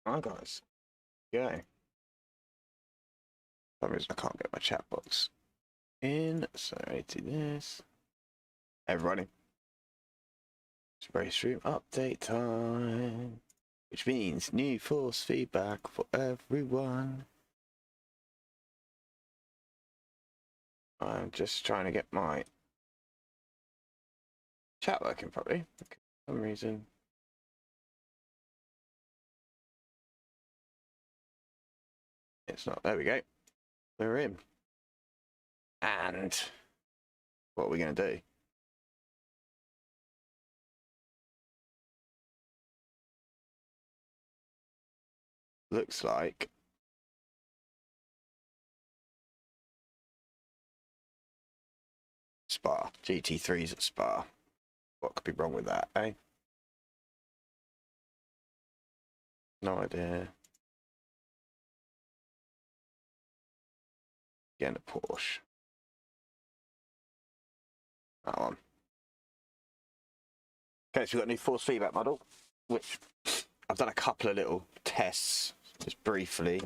Hi guys. Yeah. For some reason I can't get my chat box in, so I need to do this. Hey everybody. It's Raceroom update time. Which means new force feedback for everyone. I'm just trying to get my chat working properly. For some reason. It's not. There we go. We're in. And what are we going to do? Looks like Spa. GT3s at Spa. What could be wrong with that, eh? No idea. Getting a Porsche. That one. Okay, so we've got a new force feedback model, which I've done a couple of little tests, just briefly,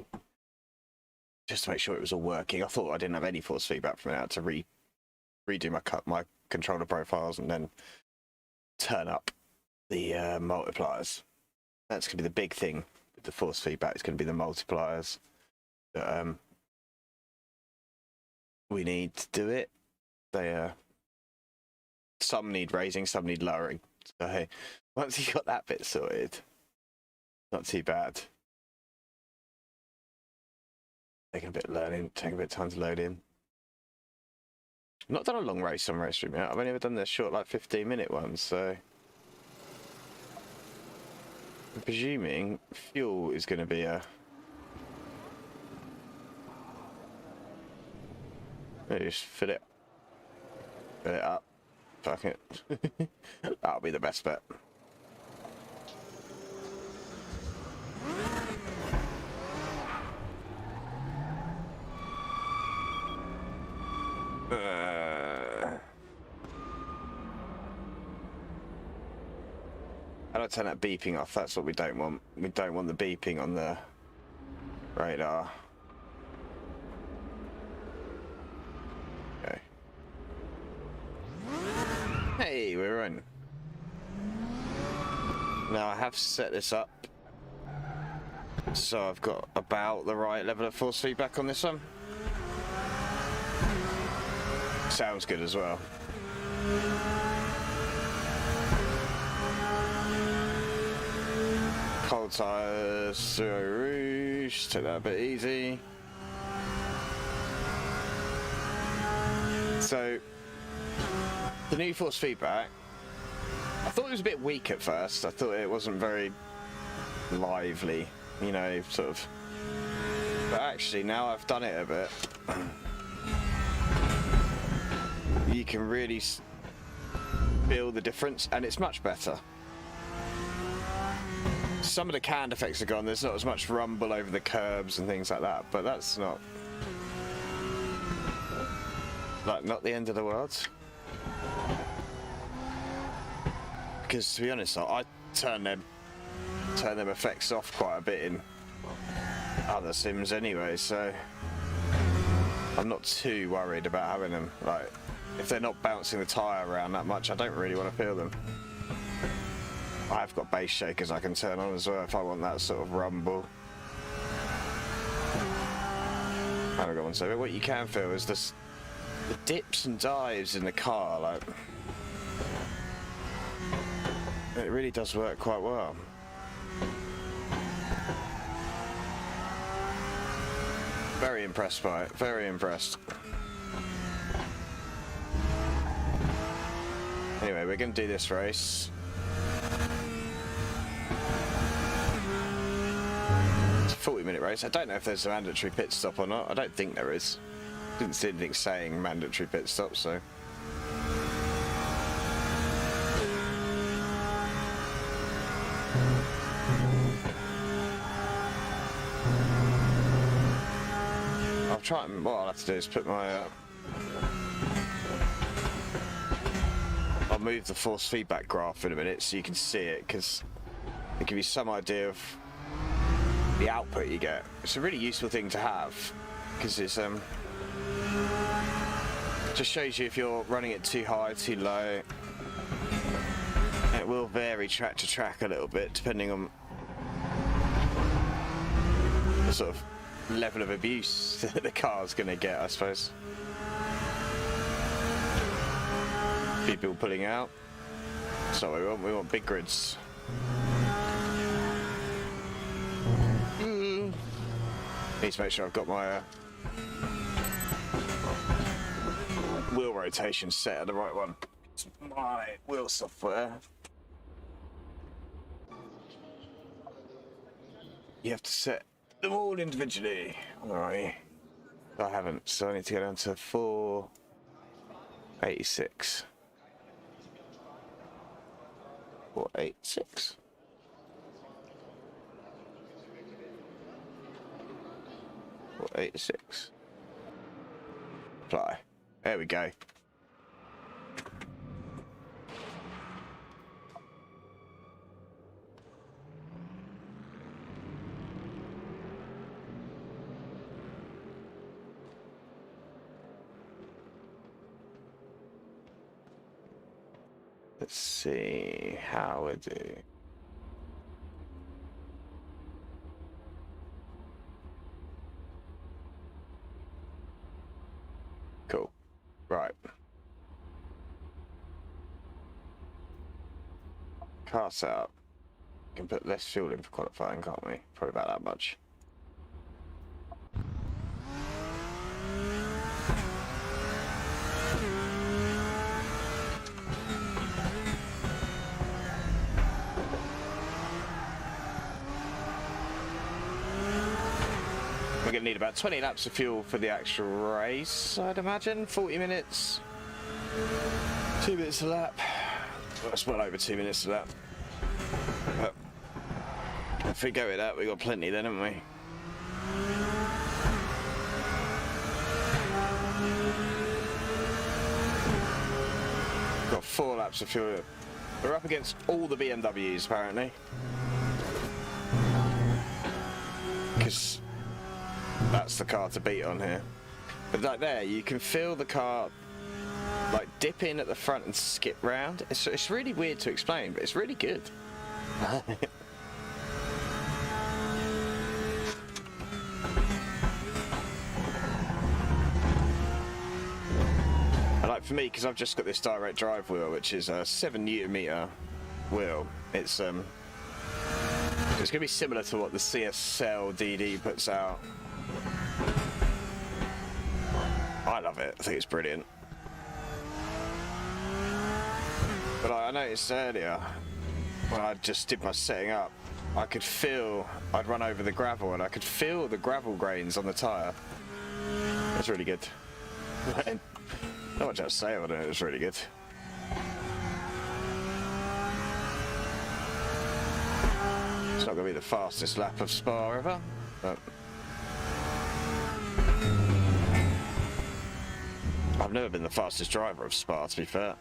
just to make sure it was all working. I thought I didn't have any force feedback from it. I had to redo my controller profiles and then turn up the multipliers. That's going to be the big thing with the force feedback. It's going to be the multipliers that we need to do it. They some need raising, some need lowering. So hey, once you got that bit sorted, not too bad. Taking a bit of learning, taking a bit of time to load in. I've not done a long race on Raceroom yet. I've only ever done the short, like 15-minute ones, so I'm presuming fuel is going to be a... Maybe just fill it up. Fuck it. That'll be the best bet. How do I turn that beeping off? That's what we don't want. We don't want the beeping on the radar. Okay. Hey, we're in. Now I have set this up so I've got about the right level of force feedback on this one. Sounds good as well. Cold tires, Zero Rouge, take that a bit easy. So, the new force feedback, I thought it was a bit weak at first. I thought it wasn't very lively, you know, sort of. But actually, now I've done it a bit, you can really feel the difference, and it's much better. Some of the canned effects are gone. There's not as much rumble over the curbs and things like that, but that's not the end of the world. Because to be honest, I turn them effects off quite a bit in other sims anyway, so I'm not too worried about having them. Like, if they're not bouncing the tyre around that much, I don't really want to feel them. I've got bass shakers I can turn on as well if I want that sort of rumble. I don't got one, so what you can feel is the dips and dives in the car, like, it really does work quite well. Very impressed by it, very impressed. Anyway, we're going to do this race. It's a 40-minute race. I don't know if there's a mandatory pit stop or not. I don't think there is. Didn't see anything saying mandatory pit stop, so. I'll try and, what I'll have to do is put my, I'll move the force feedback graph in a minute so you can see it, because it'll give you some idea of the output you get. It's a really useful thing to have because it's just shows you if you're running it too high, too low. It will vary track to track a little bit depending on the sort of level of abuse that the car's going to get, I suppose. People pulling out. That's not what we want. We want big grids. Need to make sure I've got my wheel rotation set at the right one. It's my wheel software. You have to set them all individually. Alright. I haven't, so I need to go down to 486. 486. Or 86. Apply. There we go. Let's see how we do. Cool. Right. Car setup. We can put less fuel in for qualifying, can't we? Probably about that much. We're going to need about 20 laps of fuel for the actual race, I'd imagine. 40 minutes. 2 minutes a lap. Well, it's well over 2 minutes a lap. But if we go with that, we've got plenty then, haven't we? Got 4 laps of fuel. We're up against all the BMWs, apparently. Because that's the car to beat on here. But like there, you can feel the car like dip in at the front and skip round. It's really weird to explain, but it's really good. And like for me, because I've just got this direct drive wheel, which is a 7 Nm wheel, it's going to be similar to what the CSL DD puts out. I love it. I think it's brilliant. But I noticed earlier when I just did my setting up, I could feel, I'd run over the gravel and I could feel the gravel grains on the tyre. That's really good. Not much else to say about it, it was really good. It's not going to be the fastest lap of Spa ever, but I've never been the fastest driver of Spa, to be fair.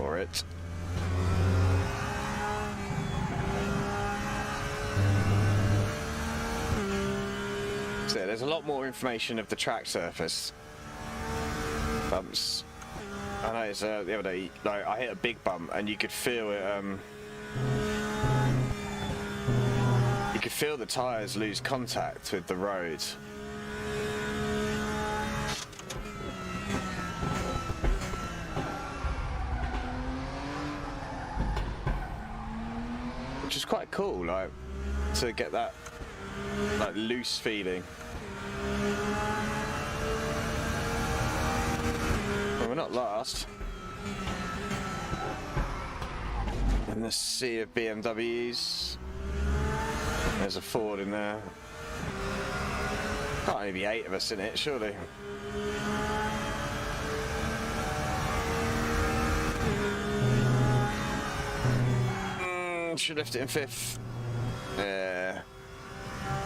Or it. So there's a lot more information of the track surface. Bumps. I noticed the other day, like, I hit a big bump and you could feel it, you could feel the tyres lose contact with the road. Which is quite cool, like, to get that, like, loose feeling. We're not last in the sea of BMWs. There's a Ford in there. Can't only be 8 of us in it, surely. Should lift it in 5th. Yeah,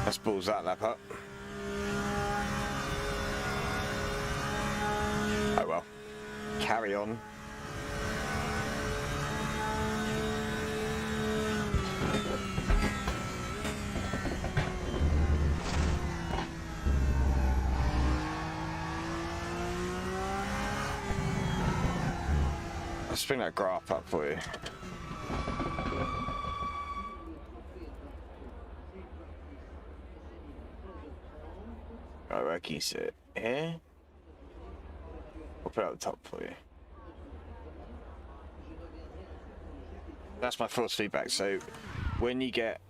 let's balls that lap up. carry on. Let's bring that graph up for you. Right, where can you see it? Here? I'll put it at the top for you. That's my force feedback. So when you get,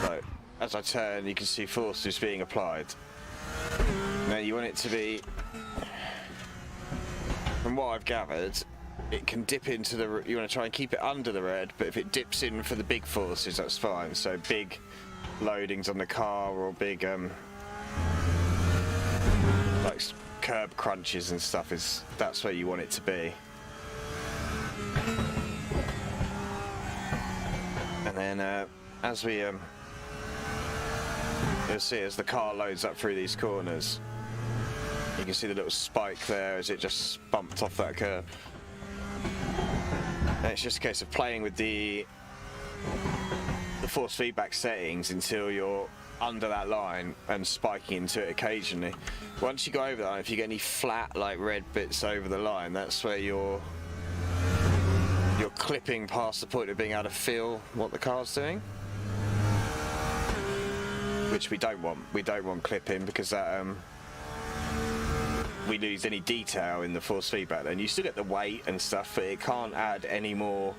like, as I turn, you can see force is being applied. Now you want it to be, from what I've gathered, it can dip into the, you want to try and keep it under the red, but if it dips in for the big forces, that's fine. So big loadings on the car or big, like curb crunches and stuff, that's where you want it to be. And then as we you'll see as the car loads up through these corners, you can see the little spike there as it just bumped off that curb. And it's just a case of playing with the force feedback settings until you're under that line and spiking into it occasionally. Once you go over that, if you get any flat like red bits over the line, that's where you're clipping past the point of being able to feel what the car's doing, which we don't want. We don't want clipping because that we lose any detail in the force feedback. Then you still get the weight and stuff, but it can't add any more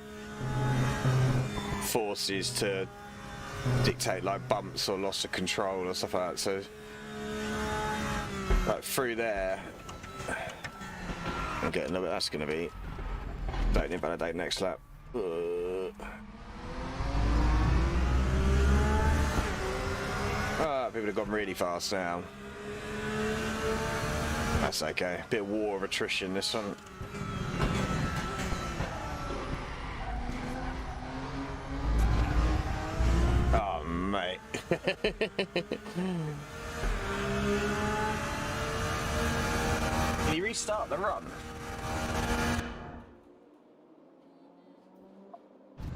forces to dictate like bumps or loss of control or stuff like that. So like through there, I'm getting a little bit. That's going to be don't invalidate next lap. People have gone really fast now. That's okay. Bit of war of attrition this one. Oh mate. Can you restart the run?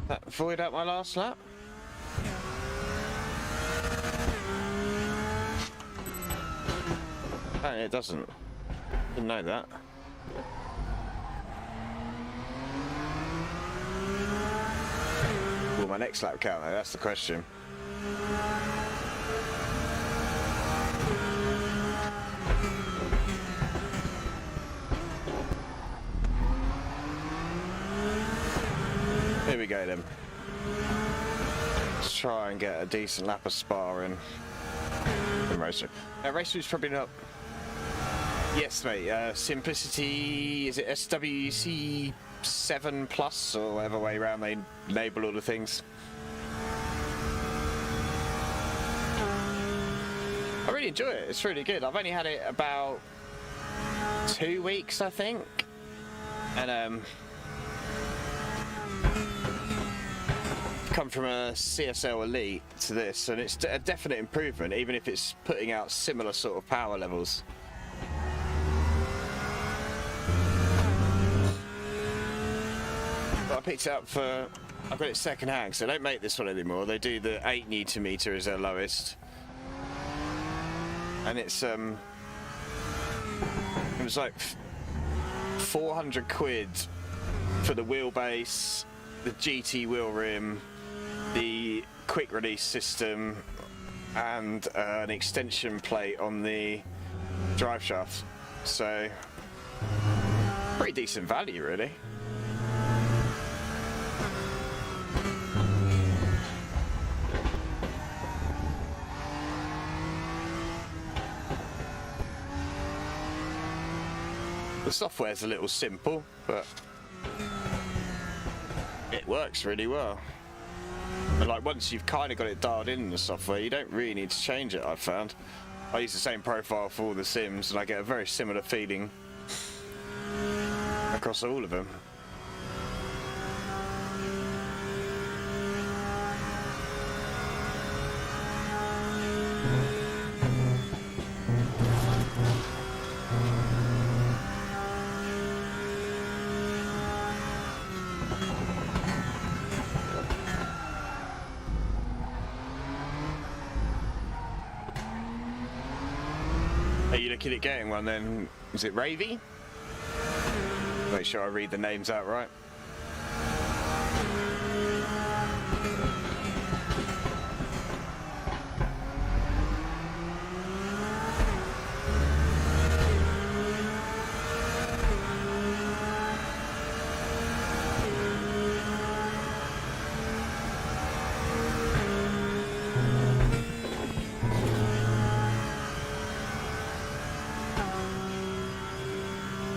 That void out my last lap? Apparently it doesn't. Didn't know that. Will my next lap count though? That's the question. Here we go then. Let's try and get a decent lap of sparring in Raceroom. Raceroom's probably not. Yes, mate. Simplicity. Is it SWC 7 Plus or whatever way around they label all the things? I really enjoy it. It's really good. I've only had it about 2 weeks, I think, and come from a CSL Elite to this, and it's a definite improvement, even if it's putting out similar sort of power levels. But I picked it up for, I've got it second hand, so they don't make this one anymore. They do the 8 Nm as their lowest, and it's it was like 400 quid for the wheelbase, the GT wheel rim, the quick release system, and an extension plate on the drive shaft. So pretty decent value, really. The software's a little simple, but it works really well. And like once you've kind of got it dialed in the software, you don't really need to change it, I've found. I use the same profile for all the sims and I get a very similar feeling across all of them. looking at getting one, then is it Ravy? Make sure I read the names out right.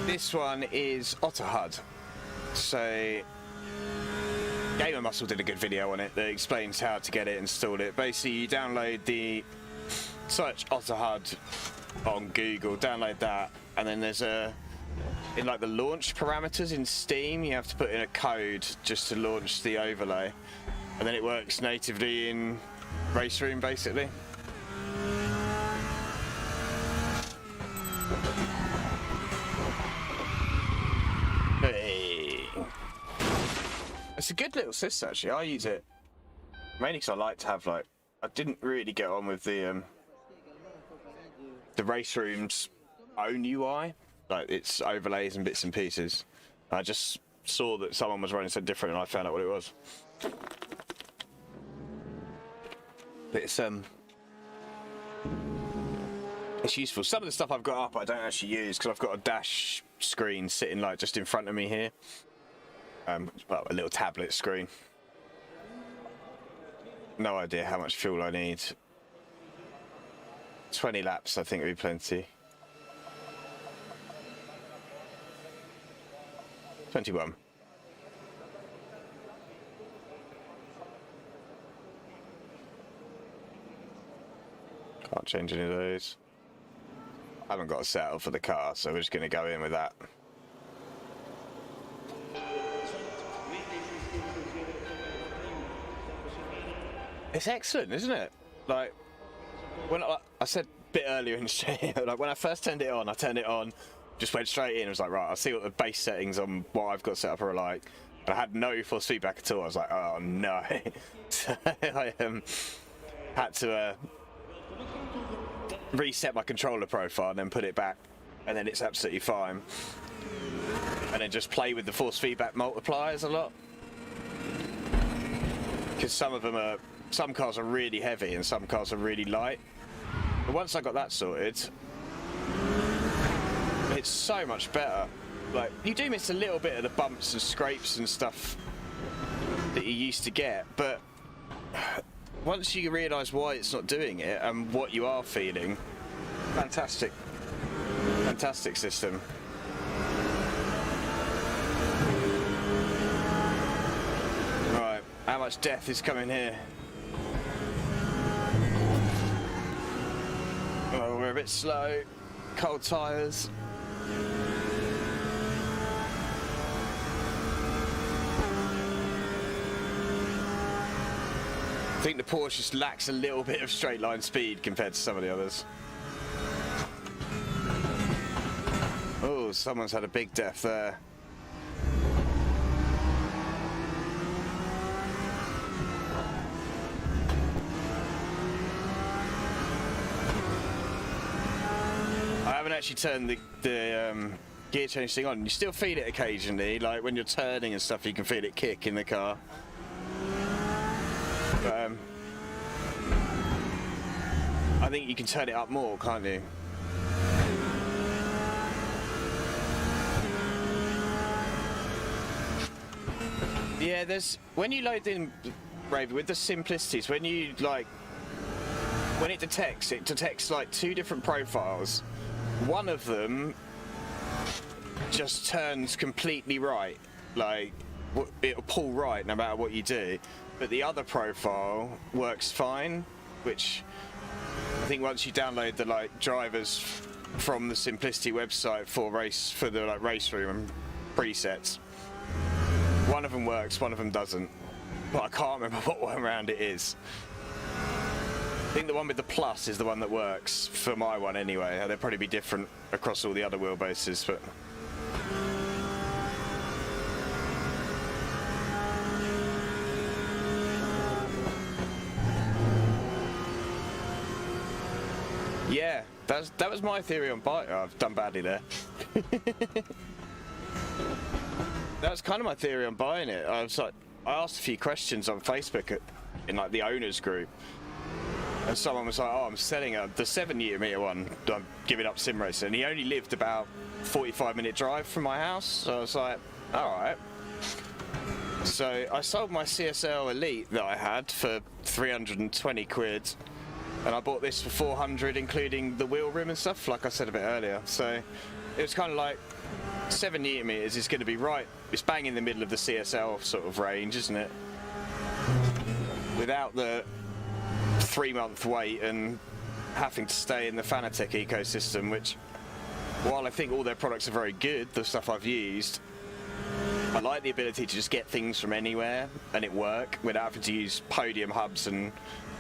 This one is Otterhud. So Gamer Muscle did a good video on it that explains how to get it installed. It basically, you download the search Otterhud on Google, download that, and then there's a in like the launch parameters in Steam, you have to put in a code just to launch the overlay, and then it works natively in Raceroom basically. Hey. It's a good little system actually. I use it mainly because I like to have like, I didn't really get on with the Raceroom's own UI, like its overlays and bits and pieces. I just saw that someone was running something different and I found out what it was. But it's useful. Some of the stuff I've got up I don't actually use because I've got a dash screen sitting like just in front of me here. Well, a little tablet screen. No idea how much fuel I need. 20 laps I think would be plenty. 21. Can't change any of those. I haven't got a settle for the car, so we're just going to go in with that. It's excellent, isn't it? Like, when I said a bit earlier in the stream, like when I first turned it on, just went straight in. I was like, right, I'll see what the base settings on what I've got set up are like. And I had no force feedback at all. I was like, oh no. So I had to reset my controller profile and then put it back, and then it's absolutely fine. And then just play with the force feedback multipliers a lot, because some cars are really heavy and some cars are really light. But once I got that sorted, it's so much better. Like, you do miss a little bit of the bumps and scrapes and stuff that you used to get, but once you realise why it's not doing it and what you are feeling, fantastic system. Right, how much death is coming here? Oh, we're a bit slow. Cold tyres. I think the Porsche just lacks a little bit of straight line speed compared to some of the others. Oh, someone's had a big death there. I haven't actually turned the gear change thing on. You still feel it occasionally, like when you're turning and stuff, you can feel it kick in the car. But, I think you can turn it up more, can't you? Yeah, when you load in Raven with the simplicities, when it detects like two different profiles. One of them just turns completely right, like it'll pull right no matter what you do. But the other profile works fine, which I think once you download the drivers from the Simplicity website for the Raceroom and presets, one of them works, one of them doesn't. But I can't remember what one round it is. I think the one with the plus is the one that works for my one anyway. They'll probably be different across all the other wheelbases, but. Yeah, that was my theory on buying. Oh, I've done badly there. That was kind of my theory on buying it. I asked a few questions on Facebook in like the owners group, and someone was like, "Oh, I'm selling the 7-meter one. I'm giving up sim racing." And he only lived about 45-minute drive from my house, so I was like, "All right." So I sold my CSL Elite that I had for 320 quid, and I bought this for 400, including the wheel rim and stuff, like I said a bit earlier. So it was kind of like 7 meters is going to be right. It's bang in the middle of the CSL sort of range, isn't it? Without the 3-month wait and having to stay in the Fanatec ecosystem, which, while I think all their products are very good, the stuff I've used, I like the ability to just get things from anywhere and it work without having to use podium hubs and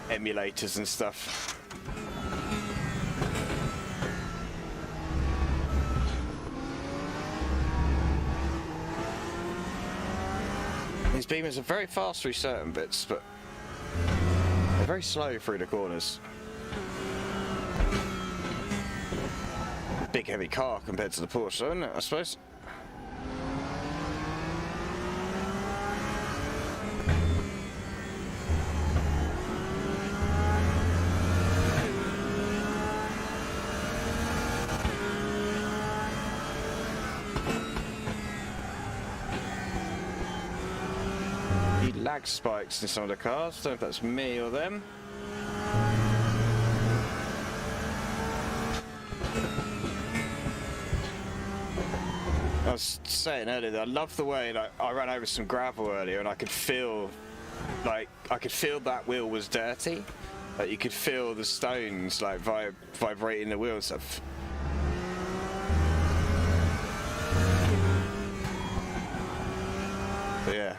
emulators and stuff. These beamers are very fast through certain bits, but they're very slow through the corners. Big heavy car compared to the Porsche, isn't it, I suppose? Lag spikes in some of the cars. Don't know if that's me or them. I was saying earlier that I love the way like I ran over some gravel earlier and I could feel that wheel was dirty. Like you could feel the stones like vibrating the wheel and stuff. But yeah.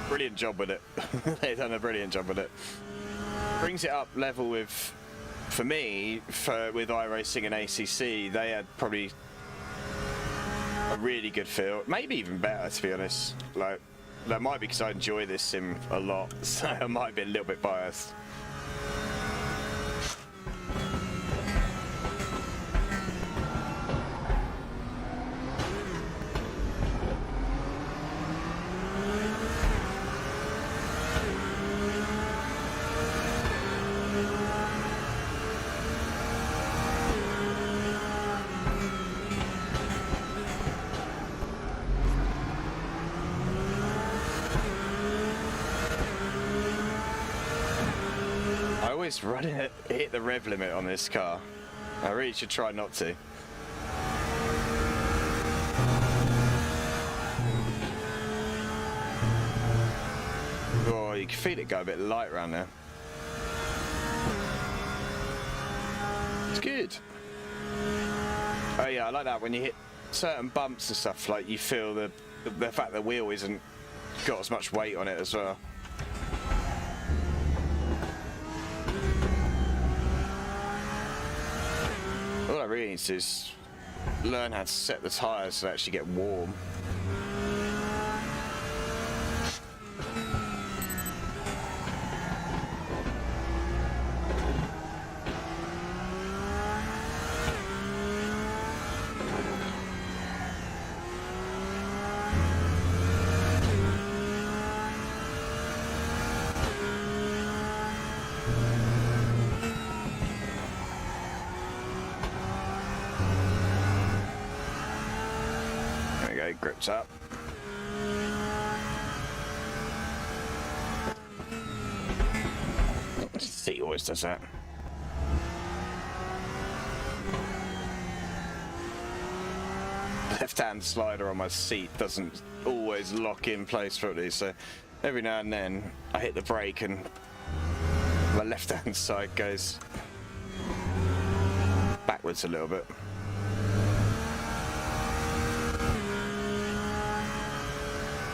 Brilliant job with it. They've done a brilliant job with it. Brings it up level with, for me, with iRacing and ACC, they had probably a really good feel. Maybe even better, to be honest. Like, that might be because I enjoy this sim a lot, so I might be a little bit biased. Hit the rev limit on this car. I really should try not to. Oh, you can feel it go a bit light around there. It's good. Oh yeah, I like that when you hit certain bumps and stuff, like you feel the fact the wheel isn't got as much weight on it as well. All I really need to do is learn how to set the tyres so they actually get warm. Grips up. Seat always does that. Left-hand slider on my seat doesn't always lock in place properly, so every now and then I hit the brake and my left-hand side goes backwards a little bit.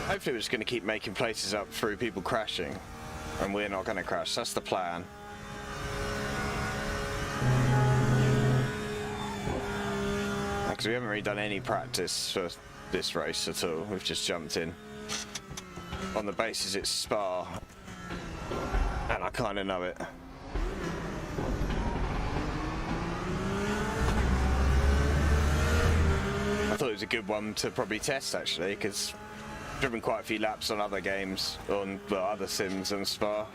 Hopefully we're just going to keep making places up through people crashing, and we're not going to crash. That's the plan. Because we haven't really done any practice for this race at all. We've just jumped in on the basis it's Spa, and I kind of know it. it was a good one to probably test actually, because I've driven quite a few laps on other games, on well, other sims and Spa.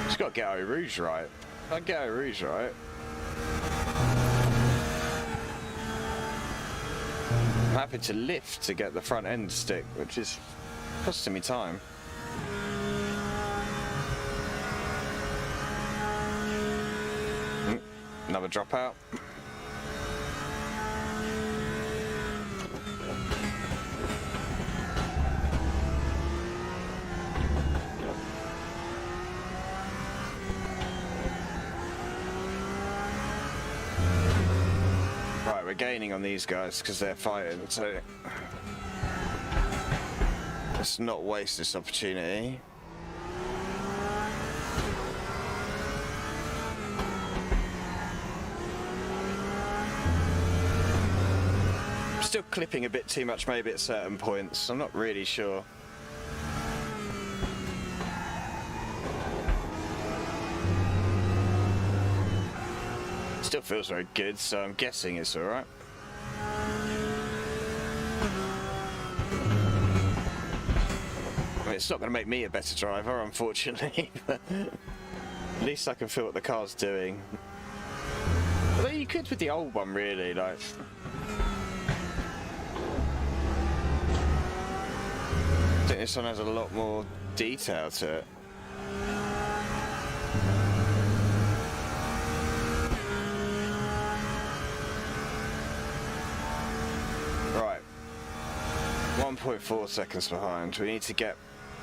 Just got to get Eau Rouge right. If I get Eau Rouge right. I'm happy to lift to get the front end stick, which is costing me time. Another dropout. Right, we're gaining on these guys because they're fighting, so let's not waste this opportunity. Still clipping a bit too much maybe at certain points, I'm not really sure. Still feels very good, so I'm guessing it's alright. I mean, it's not going to make me a better driver, unfortunately, but at least I can feel what the car's doing. Although you could with the old one, really, like... I think this one has a lot more detail to it. Right, 1.4 seconds behind. We need to get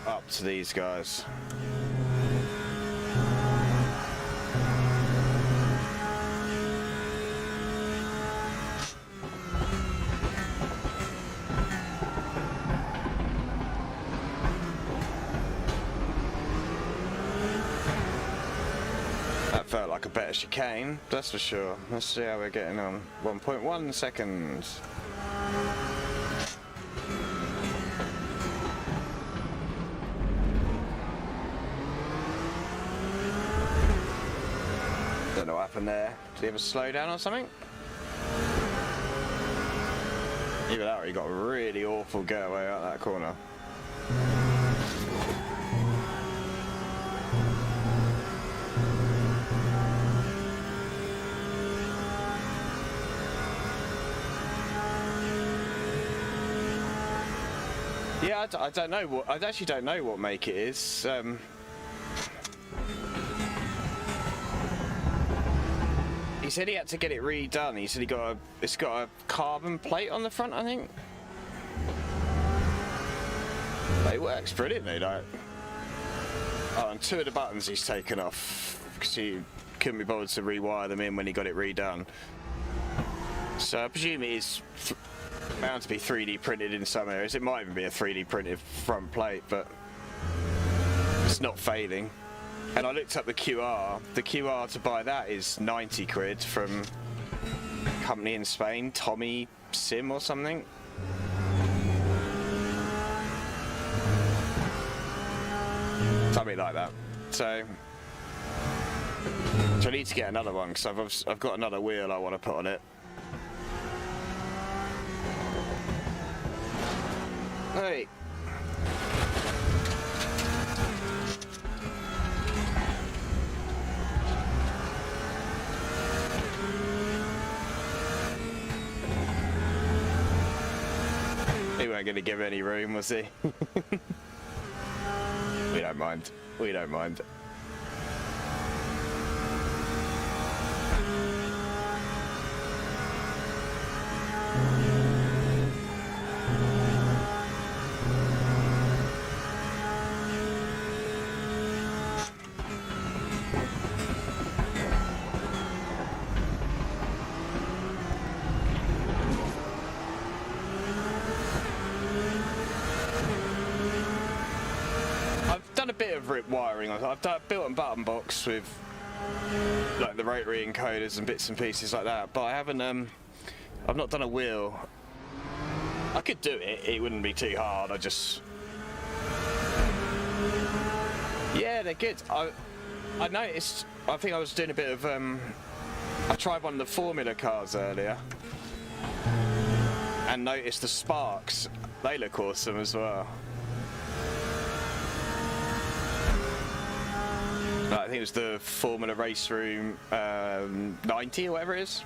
up to these guys. Felt like a better chicane, that's for sure. Let's see how we're getting on. 1.1 seconds. Don't know what happened there. Did he have a slow down or something? Either that or he got a really awful getaway out that corner. Yeah, I don't know what. I actually don't know what make it is. He said he had to get it redone. He said it's got a carbon plate on the front, I think. But it works brilliantly, like. Oh, and two of the buttons he's taken off because he couldn't be bothered to rewire them in when he got it redone. So I presume it is bound to be 3D printed in some areas. It might even be a 3D printed front plate, but it's not failing. And I looked up the QR. The QR to buy that is 90 quid from a company in Spain, Tommy Sim or something. Something like that. So I need to get another one because I've got another wheel I want to put on it. Hey. He weren't going to give any room, was he? We don't mind. We don't mind. A bit of rip wiring. I've built a button box with like the rotary encoders and bits and pieces like that, but I haven't I've not done a wheel. I could do it, it wouldn't be too hard. I just they're good. I noticed, I think I was doing a bit of, I tried one of the Formula cars earlier and noticed the sparks. They look awesome as well. I think it was the Formula Raceroom 90 or whatever it is.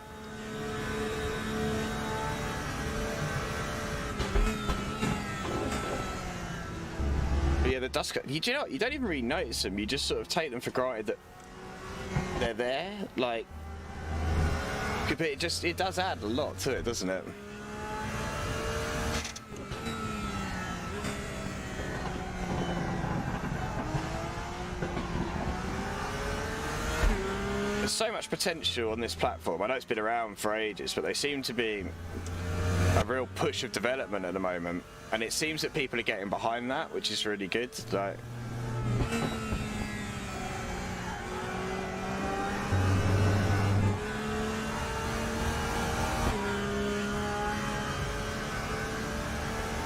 But yeah, the dust. Do you know what? You don't even really notice them. You just sort of take them for granted that they're there. Like, but it does add a lot to it, doesn't it? There's so much potential on this platform. I know it's been around for ages, but they seem to be a real push of development at the moment, and it seems that people are getting behind that, which is really good. Like,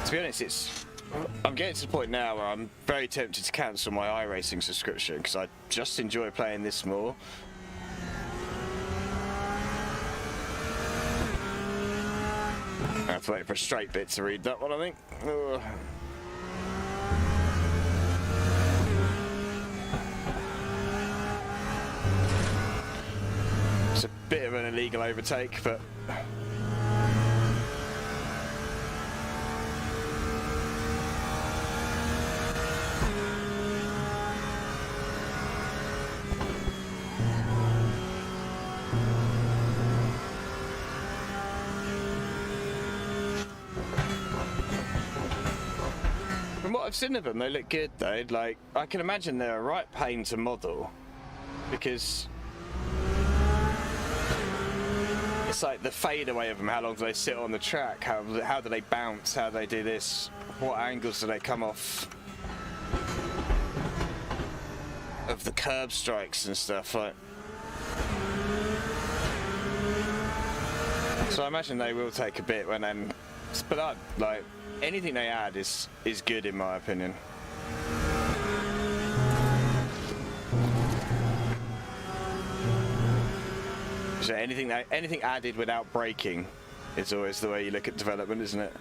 to be honest, I'm getting to the point now where I'm very tempted to cancel my iRacing subscription because I just enjoy playing this more. I have to wait for a straight bit to read that one, I think. Ugh. It's a bit of an illegal overtake, but from what I've seen of them, they look good though. Like, I can imagine they're a right pain to model because it's like the fadeaway of them. How long do they sit on the track? How do they bounce? How do they do this? What angles do they come off of the curb strikes and stuff? Like, so I imagine they will take a bit when then. But like, anything they add is good in my opinion. So anything added without breaking is always the way you look at development, isn't it?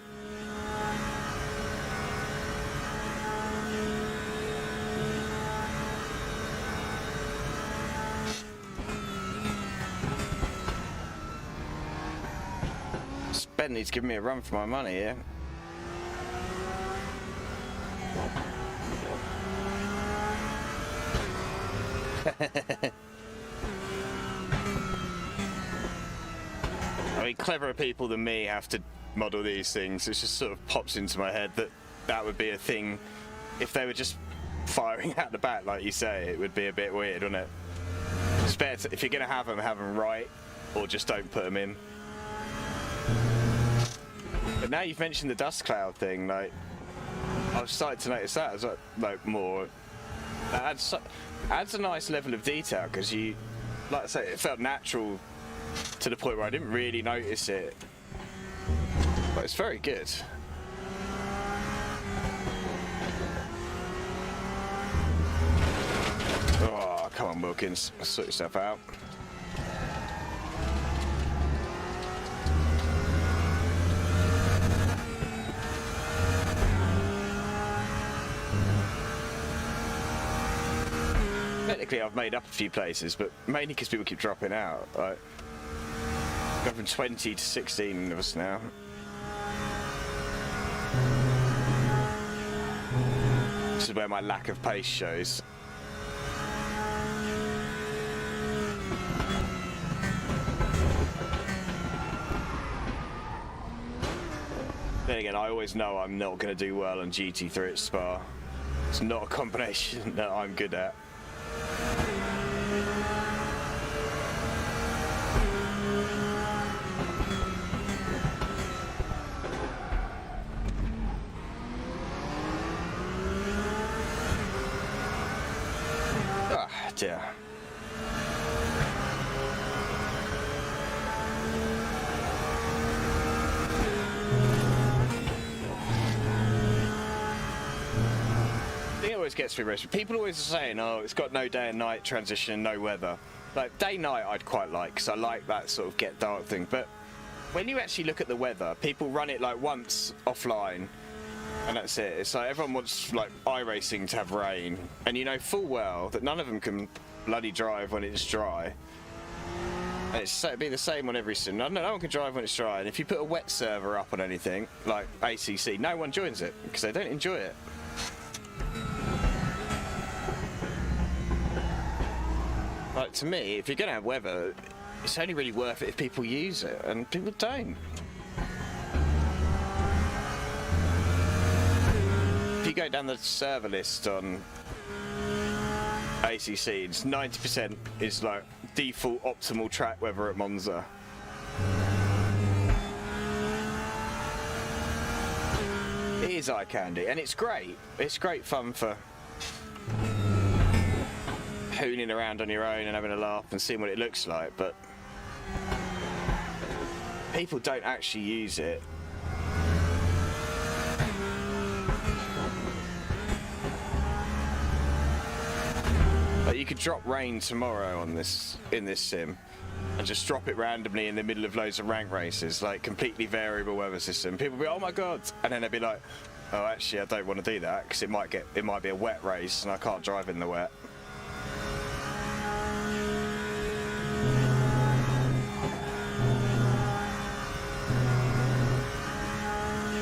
Bentley's giving me a run for my money here. I mean, cleverer people than me have to model these things. It just sort of pops into my head that would be a thing. If they were just firing out the back, like you say, it would be a bit weird, wouldn't it? It's better if you're going to have them right, or just don't put them in. But now you've mentioned the dust cloud thing, like, I've started to notice that as like more. That adds a nice level of detail because you, like I say, it felt natural to the point where I didn't really notice it. But it's very good. Oh, come on, Wilkins, sort yourself out. Technically, I've made up a few places, but mainly because people keep dropping out. Like, gone from 20 to 16 of us now. This is where my lack of pace shows. Then again, I always know I'm not going to do well on GT3 at Spa. It's not a combination that I'm good at. Ah, dear. always gets me, Raceroom. People always are saying, oh, it's got no day and night transition and no weather. Like, day-night I'd quite like, because I like that sort of get dark thing. But when you actually look at the weather, people run it like once offline, and that's it. It's like everyone wants like iRacing to have rain, and you know full well that none of them can bloody drive when it's dry. And it'd be the same on every sim. No one can drive when it's dry, and if you put a wet server up on anything like ACC, no one joins it because they don't enjoy it. Like, to me, if you're gonna have weather, it's only really worth it if people use it, and people don't. If you go down the server list on ACC, it's 90% is like default optimal track weather at Monza. It is eye candy, and it's great. It's great fun for hooning around on your own and having a laugh and seeing what it looks like, but people don't actually use it. Like, you could drop rain tomorrow on this in this sim and just drop it randomly in the middle of loads of rank races, like completely variable weather system. People will be, oh my god, and then they'd be like, oh, actually I don't want to do that because it might be a wet race and I can't drive in the wet.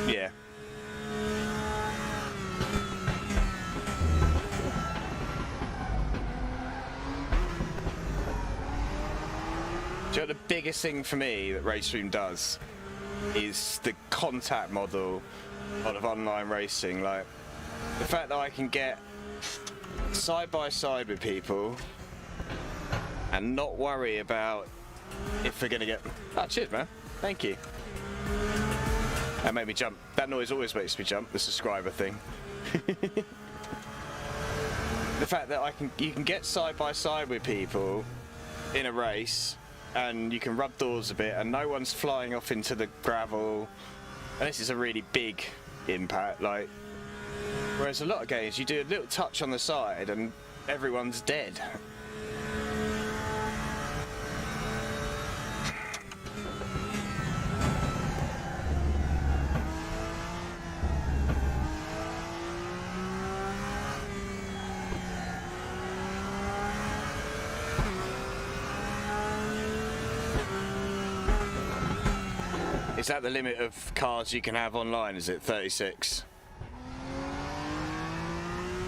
Yeah. Do you know, the biggest thing for me that Raceroom does is the contact model of online racing. Like, the fact that I can get side by side with people and not worry about if they're gonna get... Oh, cheers, man. Thank you. That made me jump. That noise always makes me jump, the subscriber thing. The fact that you can get side by side with people in a race, and you can rub doors a bit, and no one's flying off into the gravel. And this is a really big impact. Like, whereas a lot of games, you do a little touch on the side, and everyone's dead. Is that the limit of cars you can have online? Is it 36?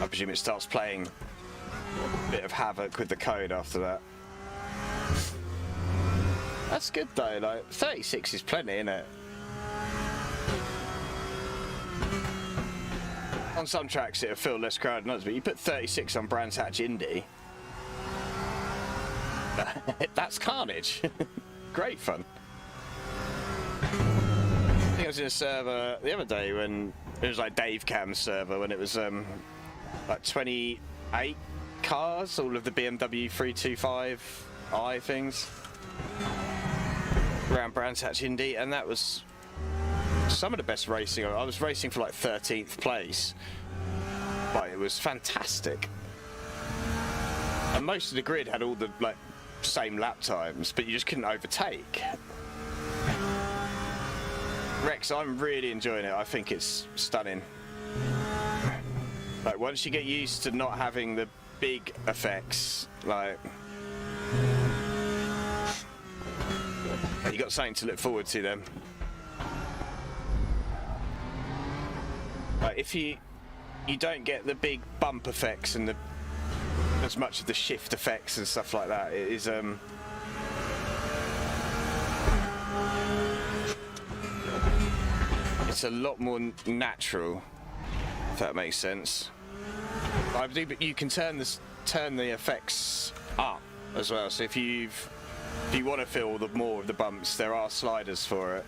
I presume it starts playing a bit of havoc with the code after that. That's good though, like 36 is plenty, isn't it? On some tracks it'll feel less crowded than others, but you put 36 on Brands Hatch Indy, that's carnage. Great fun. I think I was in a server the other day when it was like Dave Cam's server, when it was like 28 cars, all of the BMW 325i things around Brands Hatch Indy, and that was some of the best racing. I was racing for like 13th place, but it was fantastic. And most of the grid had all the like same lap times, but you just couldn't overtake. Rex, I'm really enjoying it. I think it's stunning. Like, once you get used to not having the big effects, like, you got something to look forward to then. Like, if you don't get the big bump effects and as much of the shift effects and stuff like that, it is it's a lot more natural, if that makes sense. I believe that you can turn the effects up as well. So if you want to feel more of the bumps, there are sliders for it.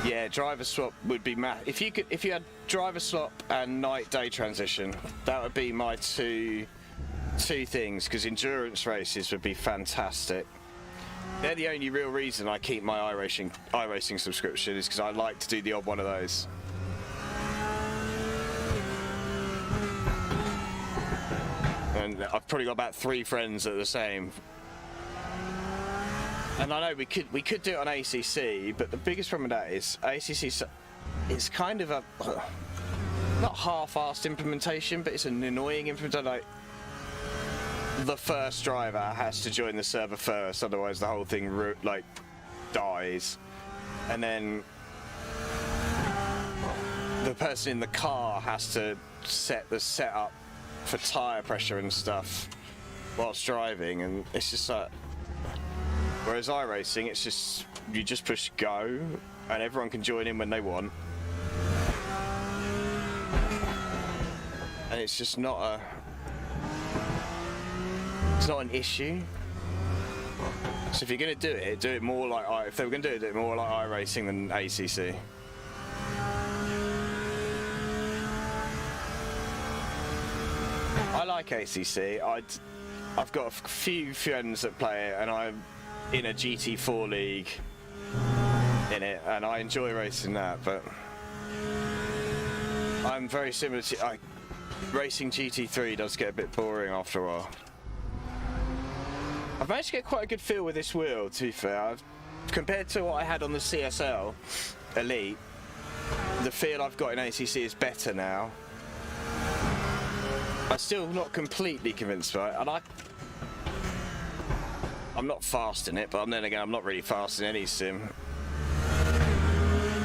Yeah, driver swap would be if you had driver swap and night-day transition, that would be my two things, because endurance races would be fantastic. They're the only real reason I keep my iRacing subscription, is because I like to do the odd one of those. And I've probably got about 3 friends that are the same. And I know we could do it on ACC, but the biggest problem with that is ACC. It's kind of a not half-assed implementation, but it's an annoying implementation. Like, the first driver has to join the server first, otherwise the whole thing like dies. And then the person in the car has to set the setup for tire pressure and stuff whilst driving, and it's just like. Whereas iRacing, it's just, you just push go, and everyone can join in when they want. And it's just not it's not an issue. So if you're going to do it more like, if they were going to do it more like iRacing than ACC. I like ACC. I've got a few friends that play it, and I'm in a GT4 league in it, and I enjoy racing that, but I'm very similar to racing GT3 does get a bit boring after a while. I've managed to get quite a good feel with this wheel, to be fair. Compared to what I had on the CSL Elite, the feel I've got in ACC is better now. I'm still not completely convinced by it, and I'm not fast in it, but then again, I'm not really fast in any sim.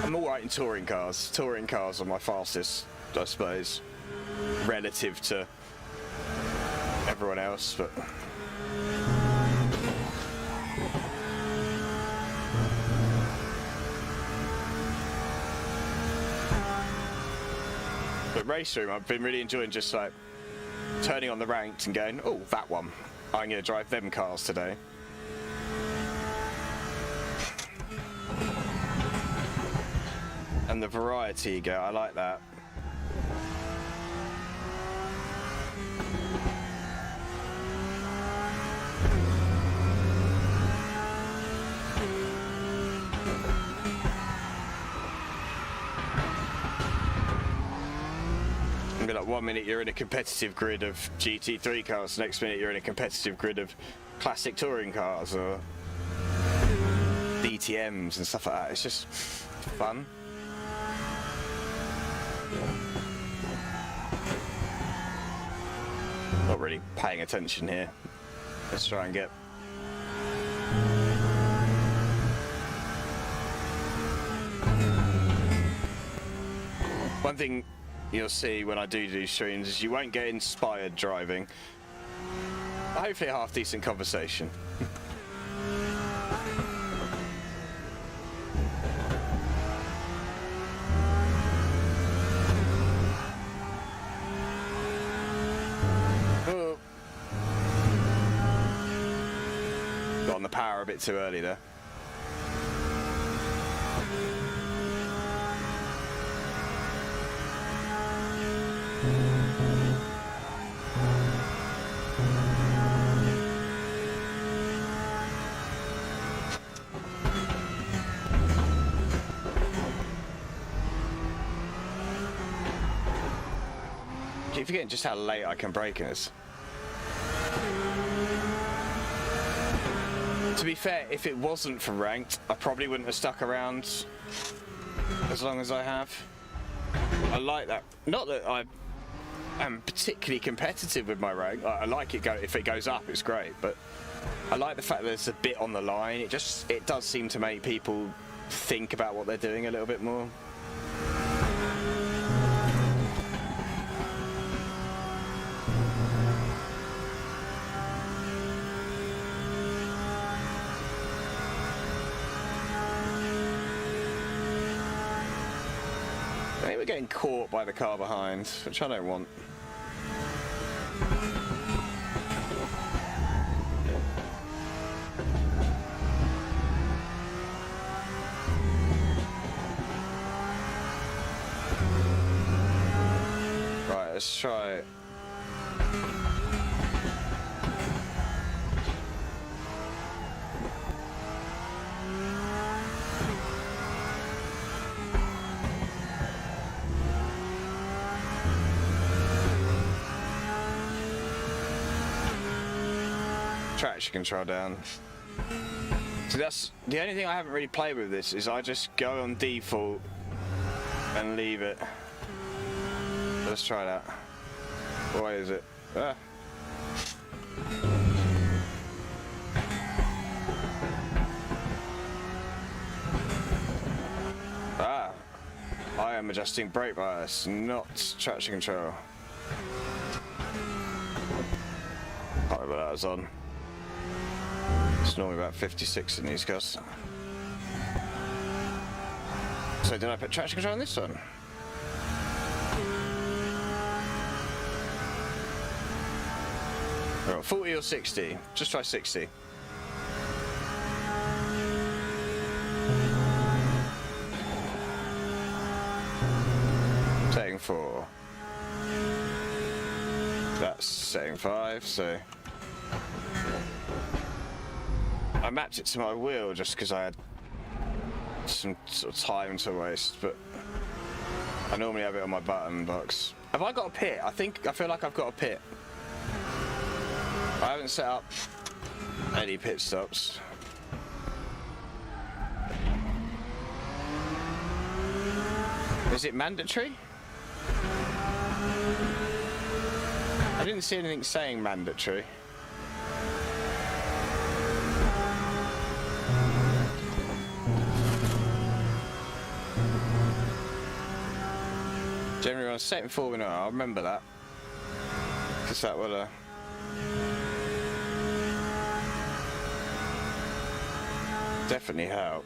I'm alright in touring cars. Touring cars are my fastest, I suppose, relative to everyone else, but... But Raceroom, I've been really enjoying just like turning on the ranked and going, oh, that one. I'm going to drive them cars today. And the variety you get, I like that. And be like, 1 minute you're in a competitive grid of GT3 cars, next minute you're in a competitive grid of classic touring cars or DTMs and stuff like that. It's just fun. Not really paying attention here. Let's try and get... One thing you'll see when I do streams is you won't get inspired driving. Hopefully a half-decent conversation. Got on the power a bit too early there. Keep forgetting just how late I can brake in this. To be fair, if it wasn't for ranked, I probably wouldn't have stuck around as long as I have. I like that. Not that I am particularly competitive with my rank. I like it if it goes up, it's great. But I like the fact that there's a bit on the line. It does seem to make people think about what they're doing a little bit more. We're getting caught by the car behind, which I don't want. let's try it. Traction control down. So that's the only thing I haven't really played with this is I just go on default and leave it. Let's try that. Why is it? Ah. Ah. I am adjusting brake bias, not traction control. Can't remember that was on. It's normally about 56 in these cars. So did I put traction control on this one? Right, 40 or 60? Just try 60. Setting 4. That's setting 5, so... I mapped it to my wheel just because I had some sort of time to waste, but I normally have it on my button box. Have I got a pit? I feel like I've got a pit. I haven't set up any pit stops. Is it mandatory? I didn't see anything saying mandatory. Generally on setting 4 minutes, I'll remember that. Because that will definitely help.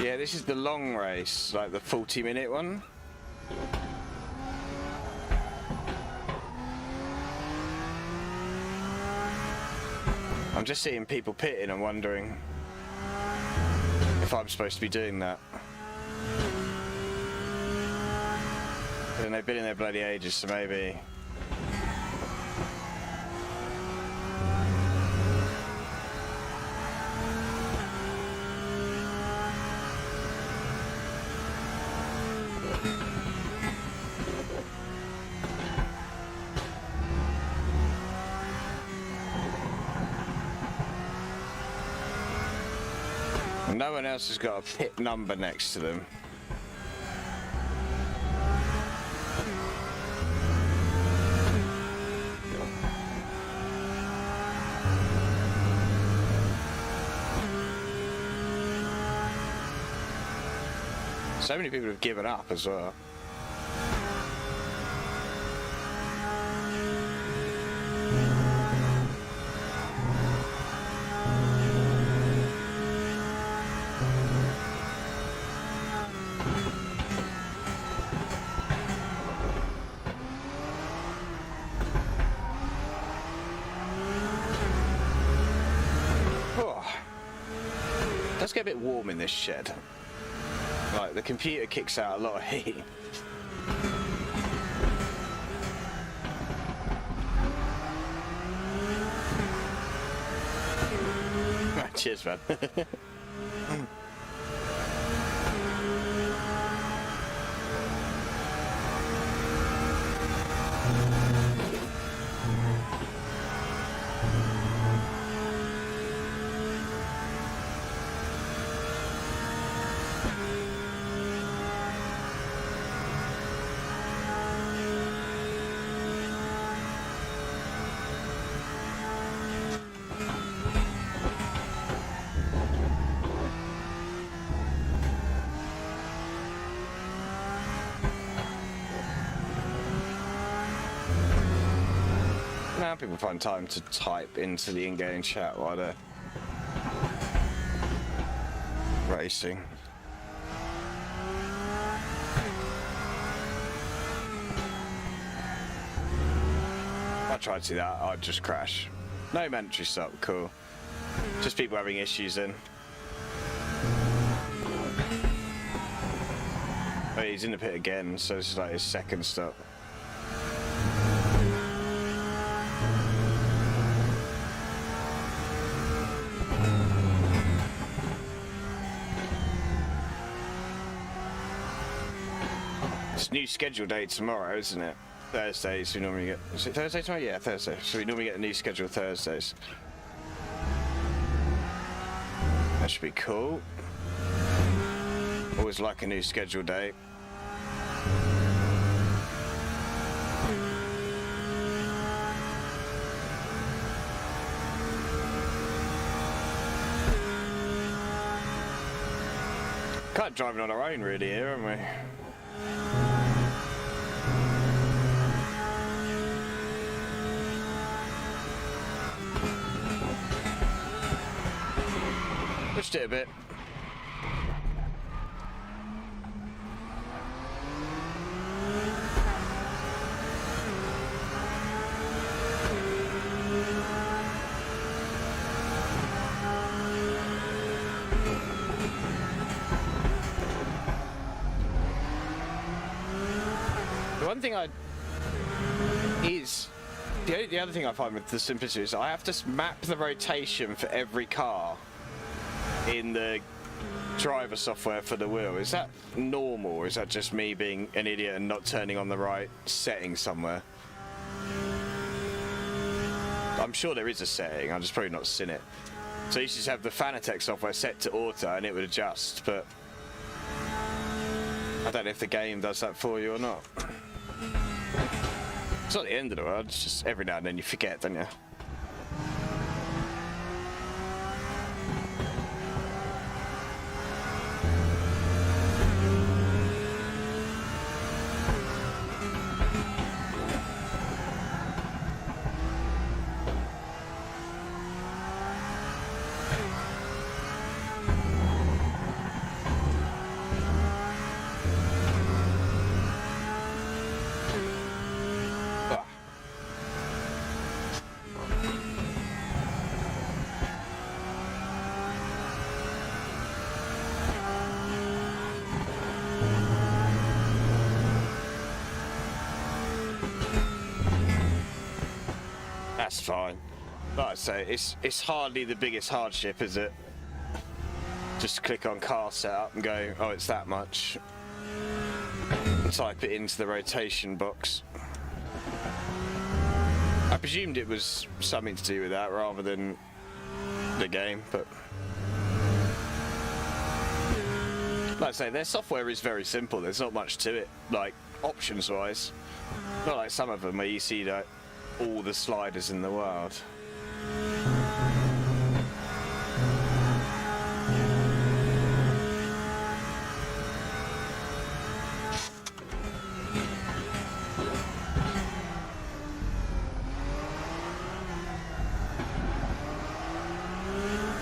Yeah, this is the long race, like the 40-minute one. I'm just seeing people pitting and wondering if I'm supposed to be doing that. And they've been in there bloody ages, so maybe. No one else has got a pit number next to them. So many people have given up as well. Let's get a bit warm in this shed. Like, the computer kicks out a lot of heat. Cheers, man. Now people find time to type into the in-game chat while they're racing. I tried to do that, I'd just crash. No mandatory stop, cool. Just people having issues then. Oh, he's in the pit again, so this is like his second stop. It's new schedule day tomorrow, isn't it? Thursdays, we normally get... Is it Thursday tomorrow? Yeah, Thursday. So we normally get a new schedule Thursdays. That should be cool. Always like a new schedule day. Kind of driving on our own really here, aren't we? Pushed it a bit. The one thing the other thing I find with the simplicity is I have to map the rotation for every car in the driver software for the wheel. Is that normal, or is that just me being an idiot and not turning on the right setting somewhere? I'm sure there is a setting, I've just probably not seen it. So you just have the Fanatec software set to auto and it would adjust, but I don't know if the game does that for you or not. It's not the end of the world, it's just every now and then you forget, don't you? That's fine. Like I say, it's hardly the biggest hardship, is it? Just click on car setup and go, oh, it's that much. Type it into the rotation box. I presumed it was something to do with that rather than the game, but like I say, their software is very simple. There's not much to it, like options wise. Not like some of them where you see like all the sliders in the world.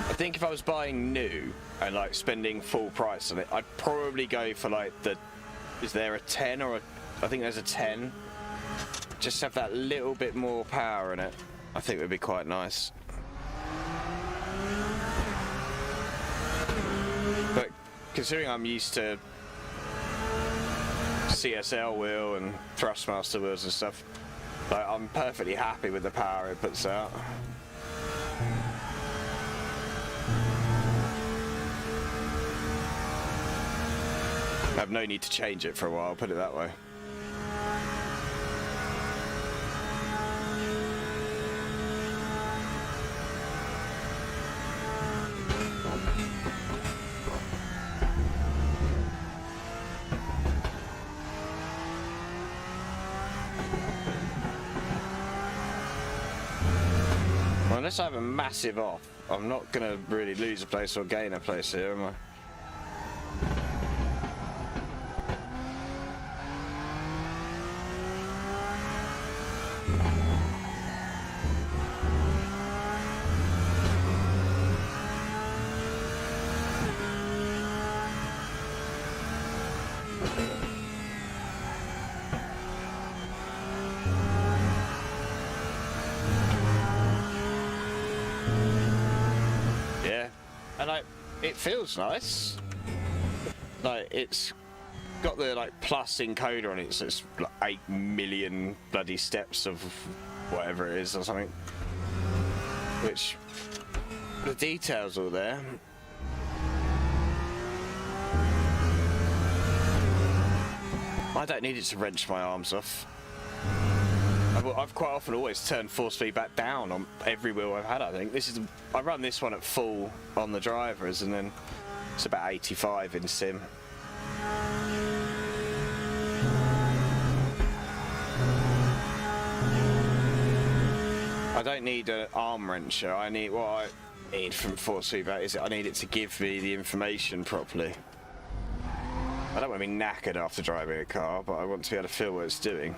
I think if I was buying new and like spending full price on it, I'd probably go for like the, is there a 10 or a, I think there's a 10. Just have that little bit more power in it. I think it would be quite nice. But considering I'm used to CSL wheel and Thrustmaster wheels and stuff, like I'm perfectly happy with the power it puts out. I have no need to change it for a while, put it that way. Well, unless I have a massive off, I'm not going to really lose a place or gain a place here, am I? it feels nice. Like, it's got the like plus encoder on it, so it's like 8 million bloody steps of whatever it is or something. Which, the details all there. I don't need it to wrench my arms off. I've quite often always turned force feedback down on every wheel I've had, I think. I run this one at full on the drivers, and then it's about 85 in sim. I don't need an arm wrencher. What I need from force feedback is I need it to give me the information properly. I don't want to be knackered after driving a car, but I want to be able to feel what it's doing.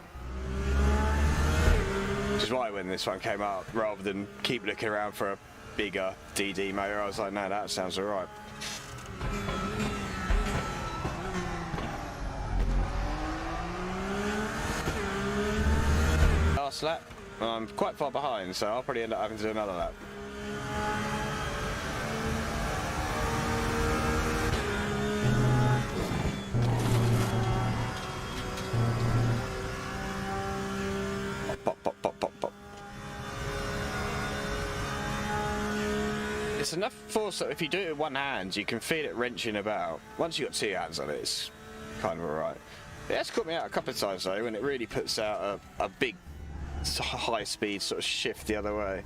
Which is why when this one came out, rather than keep looking around for a bigger DD motor, I was like, no, that sounds alright. Last lap, I'm quite far behind, so I'll probably end up having to do another lap. Pop, pop, pop, pop, pop. It's enough force that if you do it with one hand, you can feel it wrenching about. Once you've got two hands on it, it's kind of alright. It has caught me out a couple of times though, when it really puts out a big high speed sort of shift the other way.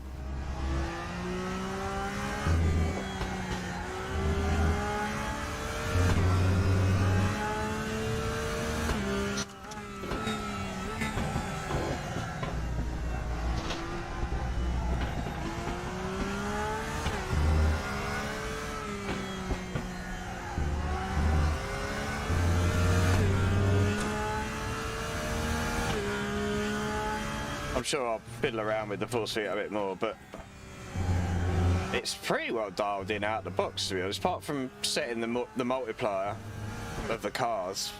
I'm sure I'll fiddle around with the force feed a bit more, but it's pretty well dialed in out the box, to be honest. Apart from setting the multiplier of the cars,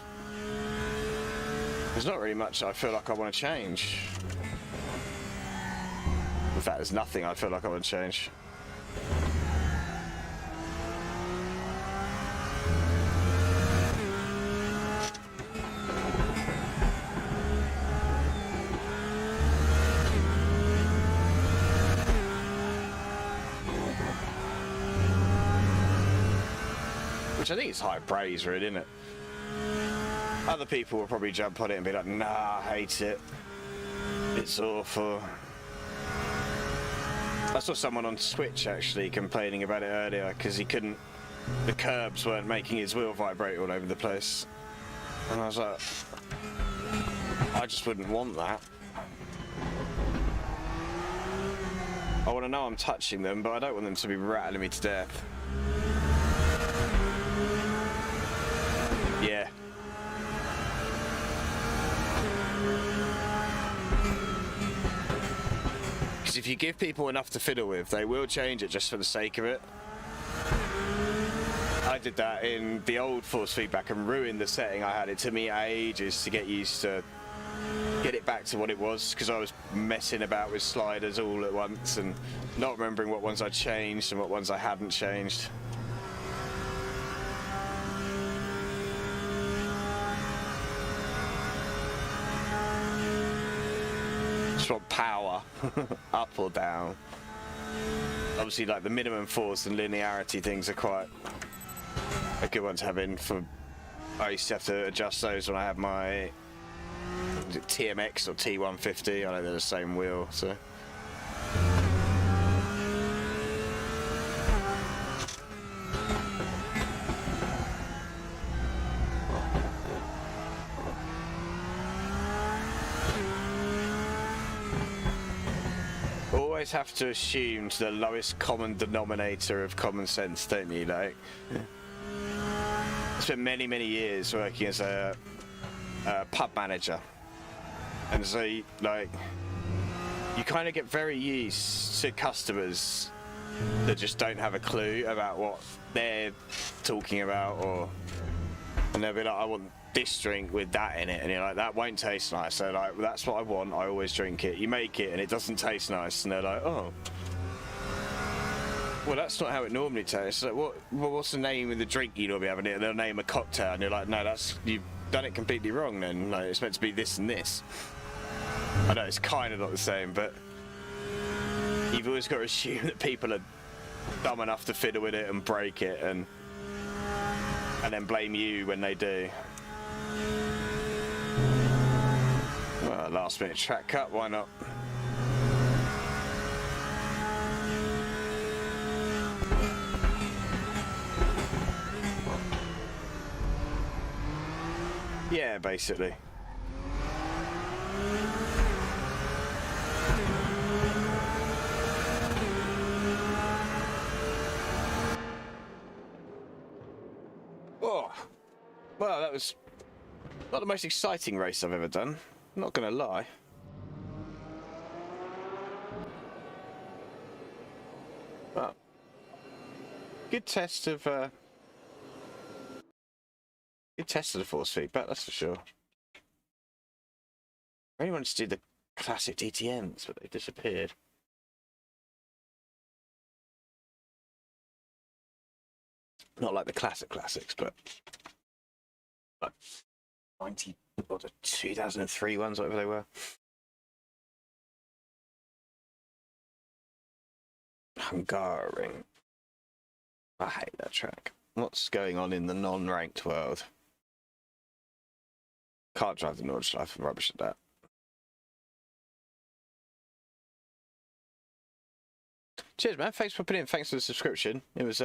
there's not really much I feel like I want to change. In fact, there's nothing I feel like I want to change. Which I think is high praise, really, isn't it? Other people will probably jump on it and be like, nah, I hate it. It's awful. I saw someone on Twitch actually complaining about it earlier because the curbs weren't making his wheel vibrate all over the place. And I was like, I just wouldn't want that. I want to know I'm touching them, but I don't want them to be rattling me to death. Yeah. Because if you give people enough to fiddle with, they will change it just for the sake of it. I did that in the old force feedback and ruined the setting I had. It took me ages to get used to get it back to what it was, because I was messing about with sliders all at once and not remembering what ones I changed and what ones I hadn't changed. Just want power, up or down. Obviously, like the minimum force and linearity things are quite a good one to have in for. I used to have to adjust those when I had my TMX or T150. I know they're the same wheel, so. Always have to assume to the lowest common denominator of common sense, don't you? Like, I spent many years working as a pub manager, and so like you kind of get very used to customers that just don't have a clue about what they're talking about, and they'll be like, I want this drink with that in it, and you're like, that won't taste nice. So like, well, that's what I want, I always drink it. You make it and it doesn't taste nice, and they're like, oh. Well, that's not how it normally tastes. Like, what's the name of the drink you normally having? They'll name a cocktail, and you're like, no, you've done it completely wrong. Then, like, it's meant to be this and this. I know it's kind of not the same, but you've always got to assume that people are dumb enough to fiddle with it and break it, and then blame you when they do. Well, last minute track cut, why not? Yeah, basically. Oh, well, that was not the most exciting race I've ever done. I'm not gonna lie. Well, good test of the force feedback, that's for sure. I really wanted to do the classic DTMs, but they disappeared. Not like the classics, but like 90 or the 2003 ones, whatever they were. Hungaroring. I hate that track. What's going on in the non-ranked world? Can't drive the Nordschleife, I'm rubbish at that. Cheers, man. Thanks for putting in. Thanks for the subscription. It was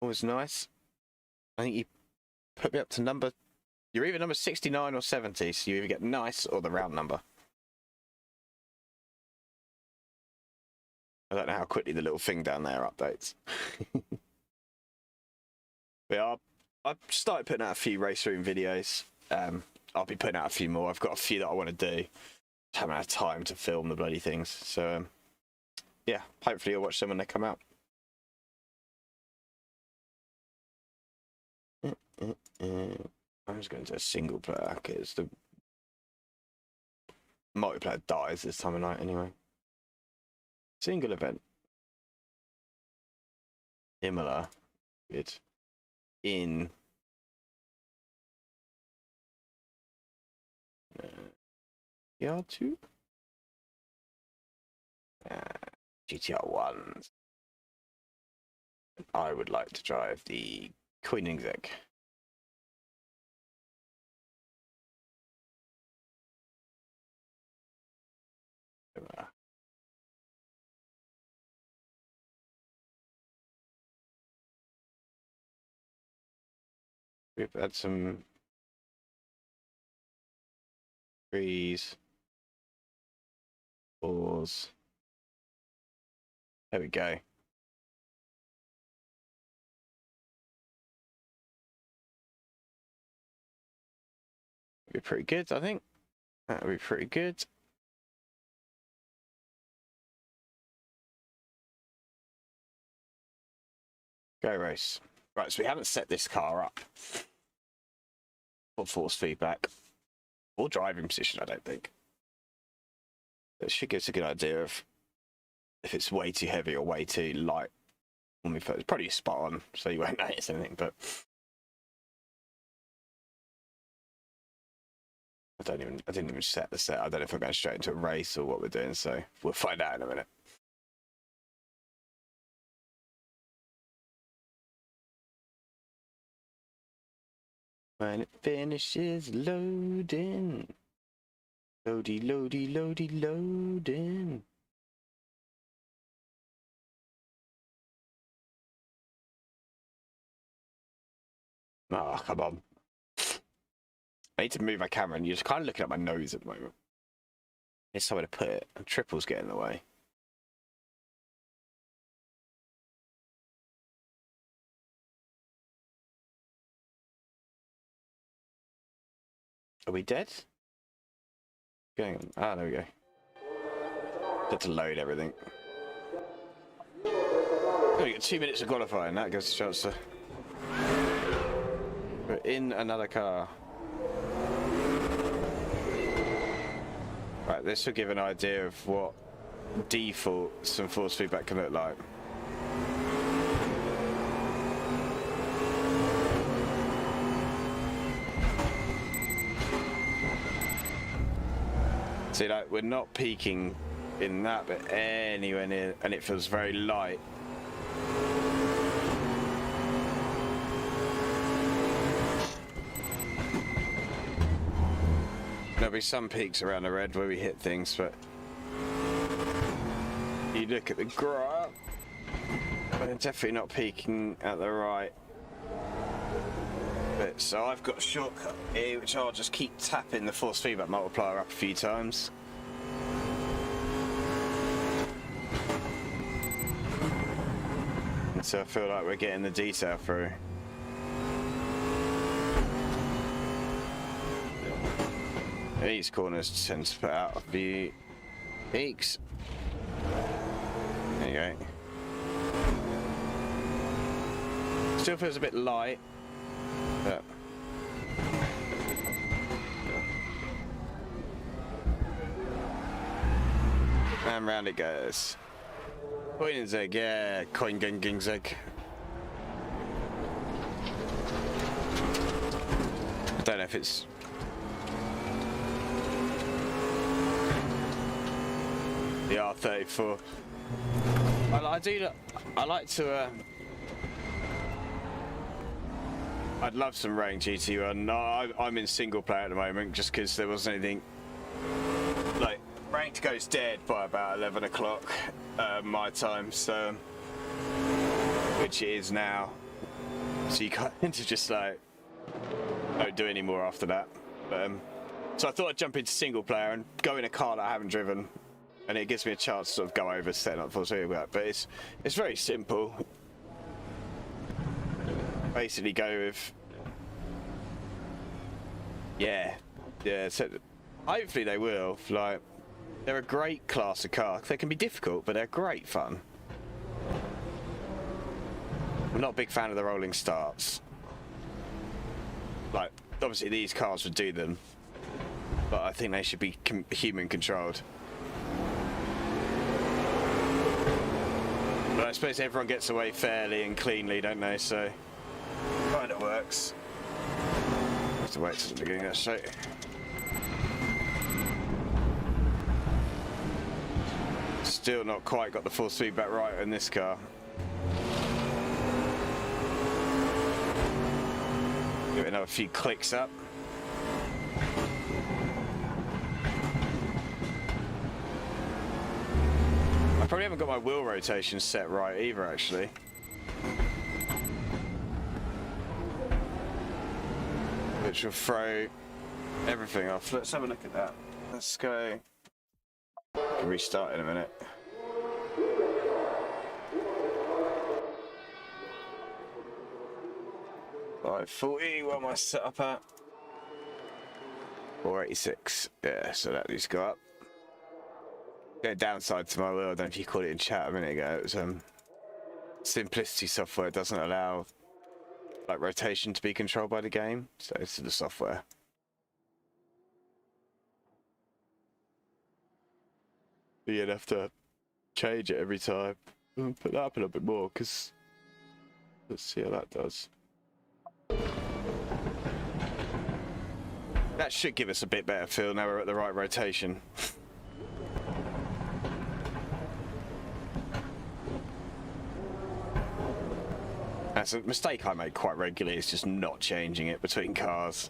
always nice. I think you put me up to number. You're either number 69 or 70, so you either get nice or the round number. I don't know how quickly the little thing down there updates. But yeah, I've started putting out a few Raceroom videos. I'll be putting out a few more. I've got a few that I want to do. Just haven't had time to film the bloody things. So, yeah, hopefully you'll watch them when they come out. I'm just going to a single player because the multiplayer dies this time of night anyway. Single event. Imola. Good. In. GTR 2? GTR 1. I would like to drive the Koenigsegg. We've had some threes, fours. There we go. Be pretty good, I think. That'll be pretty good. Go race. Right, so we haven't set this car up for force feedback or driving position, I don't think. It should give us a good idea of if it's way too heavy or way too light. When we first, it's probably spot on, so you won't notice anything, but I didn't even set the set. I don't know if we're going straight into a race or what we're doing, so we'll find out in a minute. When it finishes loading. Loady, loady, loady, loading. Oh, come on. I need to move my camera and you're just kind of looking at my nose at the moment. There's somewhere to put it, and triples get in the way. Are we dead? Going on. Ah, there we go. Got to load everything. Oh, we got 2 minutes of qualifying. That gives us a chance to. We're in another car. Right, this will give an idea of what default some force feedback can look like. See, like, we're not peaking in that, but anywhere near, and it feels very light. There'll be some peaks around the red where we hit things, but you look at the graph, we're definitely not peaking at the right bit. So I've got a shortcut here, which I'll just keep tapping the force feedback multiplier up a few times. So I feel like we're getting the detail through. These corners tend to put out a few peaks. There you go. Still feels a bit light, but and round it goes. Coin and zig, yeah, coin ging zig. I don't know if it's the R34. I like to. I'd love some ranked GT1. No, I'm in single player at the moment, just because there wasn't anything. Like ranked goes dead by about 11 o'clock my time, so which it is now. So you kind of just like don't do any more after that. But, so I thought I'd jump into single player and go in a car that I haven't driven. And it gives me a chance to sort of go over setting up for feedback, but it's very simple. Basically, go with yeah. So hopefully they will. Like, they're a great class of car. They can be difficult, but they're great fun. I'm not a big fan of the rolling starts. Like, obviously these cars would do them, but I think they should be human controlled. But I suppose everyone gets away fairly and cleanly, don't they? So, kind of works. Have to wait till the beginning of the show. Still not quite got the force feedback right in this car. Give it another few clicks up. I probably haven't got my wheel rotation set right either, actually. Which will throw everything off. Let's have a look at that. Let's go. Restart in a minute. $540, what am I set up at? 486. Yeah, so that needs to go up. The downside to my wheel, I don't know if you called it in chat a minute ago, it was simplicity software doesn't allow like rotation to be controlled by the game, so it's the software. You'd have to change it every time. Put that up a little bit more, because let's see how that does. That should give us a bit better feel now we're at the right rotation. That's a mistake I make quite regularly, it's just not changing it between cars.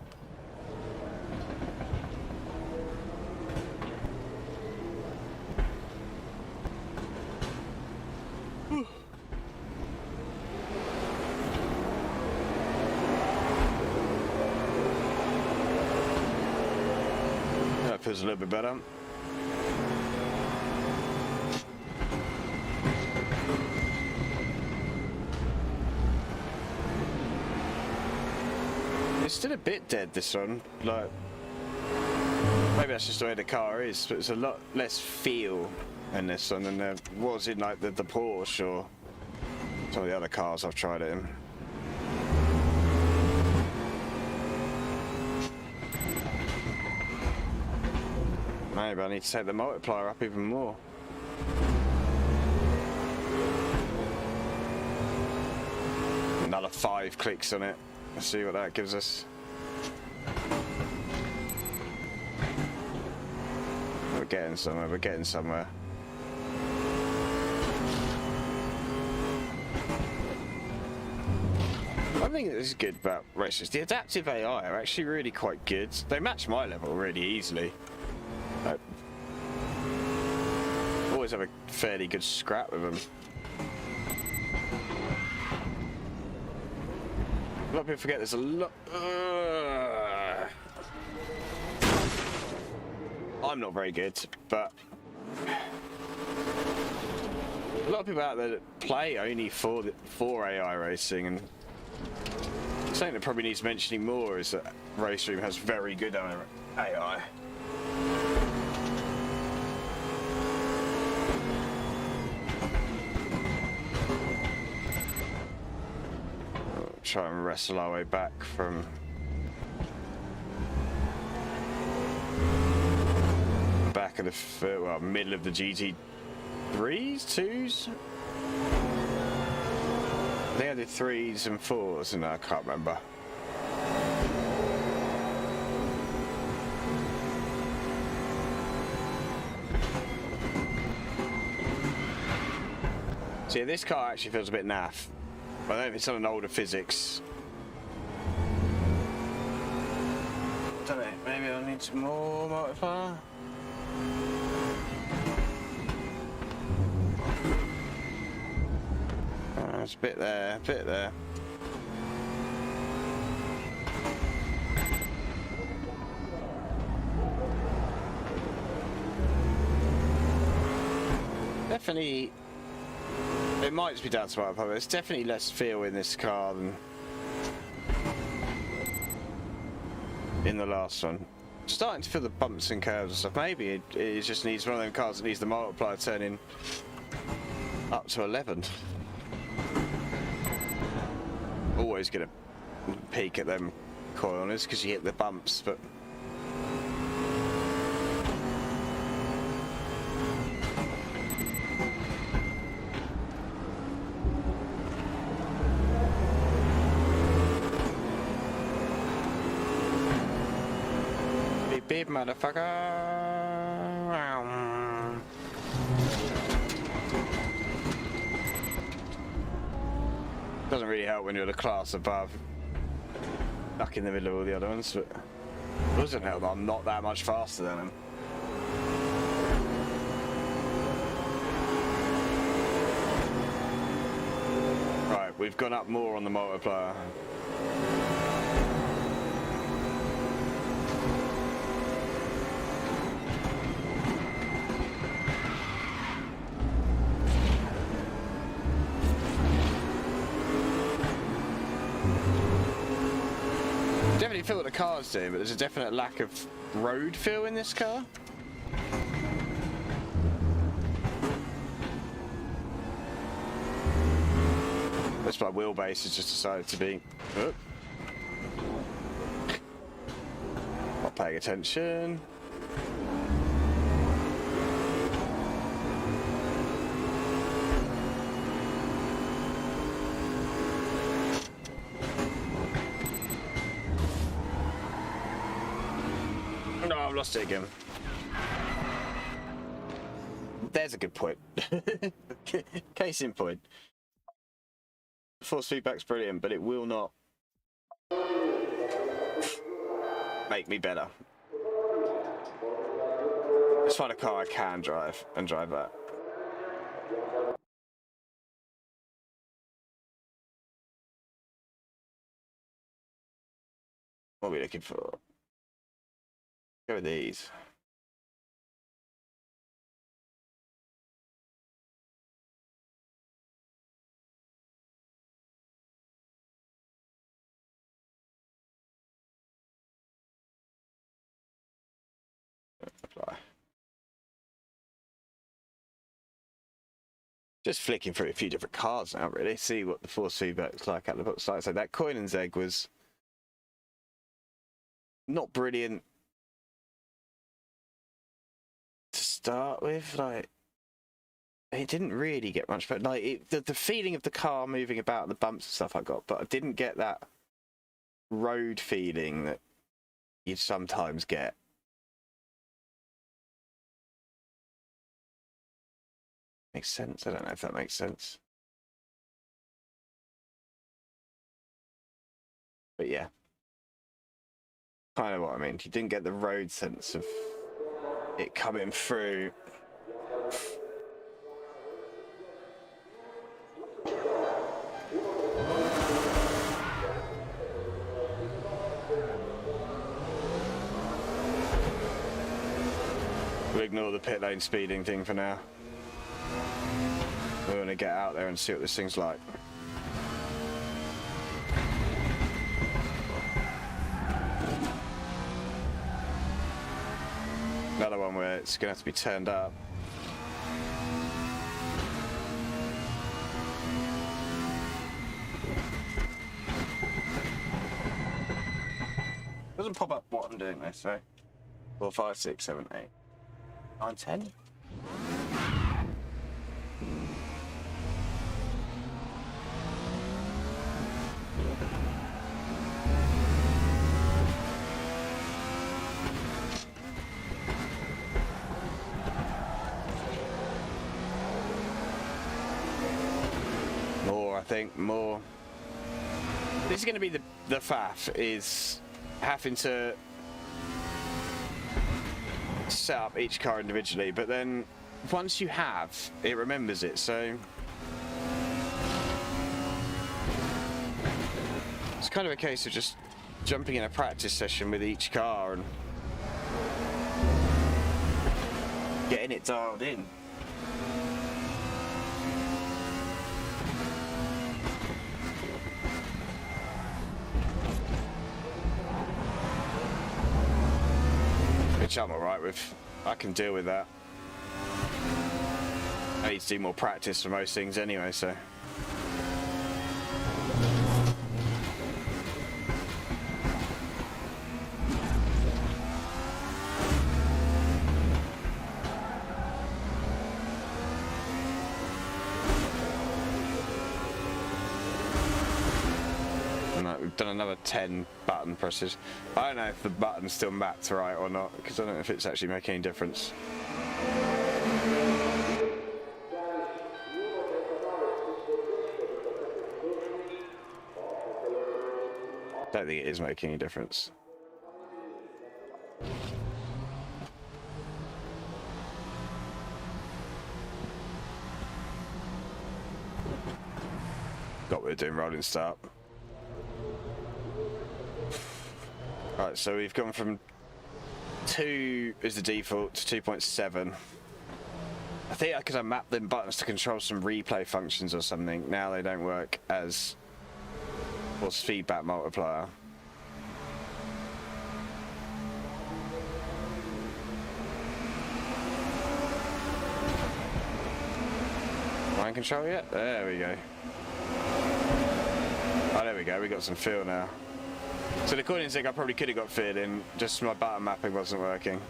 That feels a little bit better. It's still a bit dead, this one. Like, maybe that's just the way the car is, but it's a lot less feel in this one than there was in like the Porsche or some of the other cars I've tried it in. Maybe I need to take the multiplier up even more. Another 5 clicks on it. Let's see what that gives us. There we getting somewhere. We're getting somewhere. One thing that is good about Raceroom is the adaptive AI are actually really quite good. They match my level really easily. Always have a fairly good scrap with them. A lot of people forget there's a lot. I'm not very good, but a lot of people out there that play only for AI racing, and something that probably needs mentioning more is that Raceroom has very good AI. We'll try and wrestle our way back from back of the middle of the GT3s, 2s. I think I did 3s and 4s, and I can't remember. So yeah, this car actually feels a bit naff. I don't know if it's on an older physics. I don't know, maybe I need some more multiplier. There's a bit there, a bit there. Definitely, it might just be down to my public. There's definitely less feel in this car than in the last one. Starting to feel the bumps and curves and stuff. Maybe it just needs one of them cars that needs the multiplier turning up to 11. Always gonna peak at them corners because you hit the bumps, but beep beep motherfucker. Doesn't really help when you're the class above, stuck in the middle of all the other ones, but it doesn't help that I'm not that much faster than them. Right, we've gone up more on the multiplier. Definitely feel what the car's doing, but there's a definite lack of road feel in this car. That's why wheelbase has just decided to be not paying attention. No, I've lost it again. There's a good point. Case in point. Force feedback's brilliant, but it will not make me better. Let's find a car I can drive and drive that. What are we looking for? Go with these. Apply. Just flicking through a few different cars now, really. See what the force feedback's like at the box. Like I said, that Coinen's egg was not brilliant to start with. Like, it didn't really get much, but like the feeling of the car moving about, the bumps and stuff I got, but I didn't get that road feeling that you'd sometimes get. Makes sense. I don't know if that makes sense. But yeah. Kind of what I mean. You didn't get the road sense of it coming through. We'll ignore the pit lane speeding thing for now. We're going to get out there and see what this thing's like. Another one where it's going to have to be turned up. Doesn't pop up what I'm doing though, so 4, 5, 6, 7, 8, 9, 10. More, I think, more. This is going to be the faff, is having to set up each car individually, but then once you have, it remembers it, so it's kind of a case of just jumping in a practice session with each car and getting it dialed in. Which I'm alright with. I can deal with that. I need to do more practice for most things anyway, so. We've done another 10 button presses. I don't know if the button's still mapped right or not, because I don't know if it's actually making any difference. Don't think it is making any difference. Got what we're doing, rolling start. Right, so we've gone from 2 is the default to 2.7. I think because I mapped them buttons to control some replay functions or something, now they don't work as force feedback multiplier. Line control yet? There we go. Oh, there we go, we got some feel now. So the coin stick I probably could have got fitted in, just my button mapping wasn't working.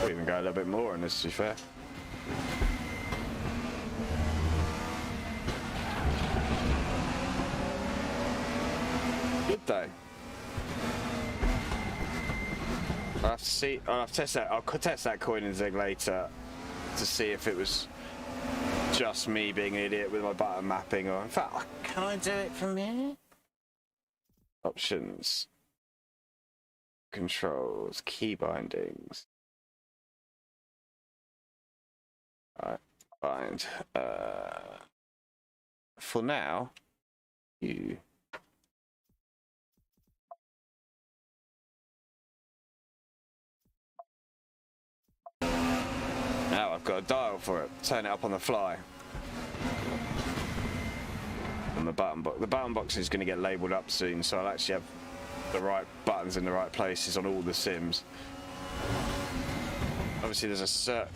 We'll even go a little bit more on this, to be fair. Good though. I'll have to see. I'll have to test that. I'll test that coin and zig later to see if it was just me being an idiot with my button mapping, or in fact, can I do it from here? Options, controls, key bindings. Alright, bind. For now, you. Now I've got a dial for it. Turn it up on the fly. And the button box. The button box is going to get labelled up soon, so I'll actually have the right buttons in the right places on all the sims. Obviously, there's a cert.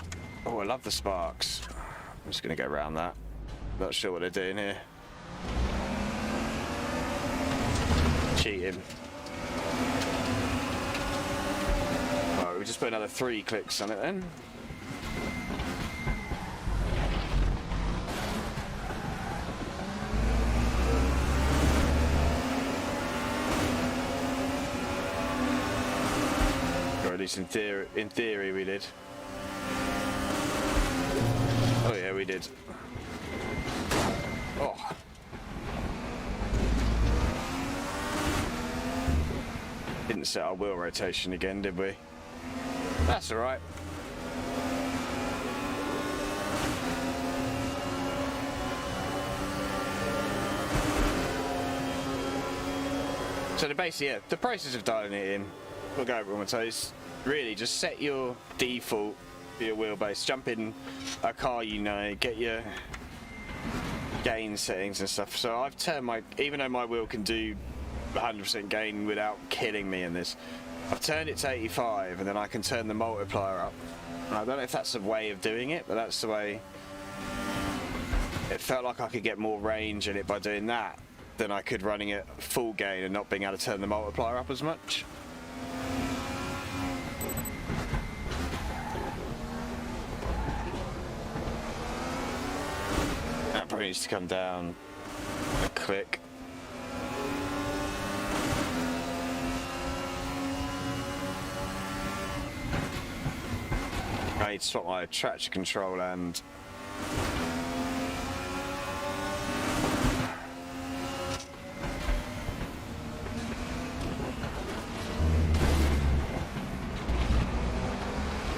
Oh, I love the sparks. I'm just going to go around that. Not sure what they're doing here. Cheating. Alright, we'll just put another 3 clicks on it then. least in theory we did. Oh yeah, we did. Oh. Didn't set our wheel rotation again, did we? That's alright. So basically, yeah, the process of dialing it in, we'll go over it on my toes. Really, just set your default for your wheelbase. Jump in a car you know, get your gain settings and stuff. So I've turned my, even though my wheel can do 100% gain without killing me in this, I've turned it to 85, and then I can turn the multiplier up. And I don't know if that's a way of doing it, but that's the way. It felt like I could get more range in it by doing that than I could running it full gain and not being able to turn the multiplier up as much. That probably needs to come down a click. I need to swap my traction control and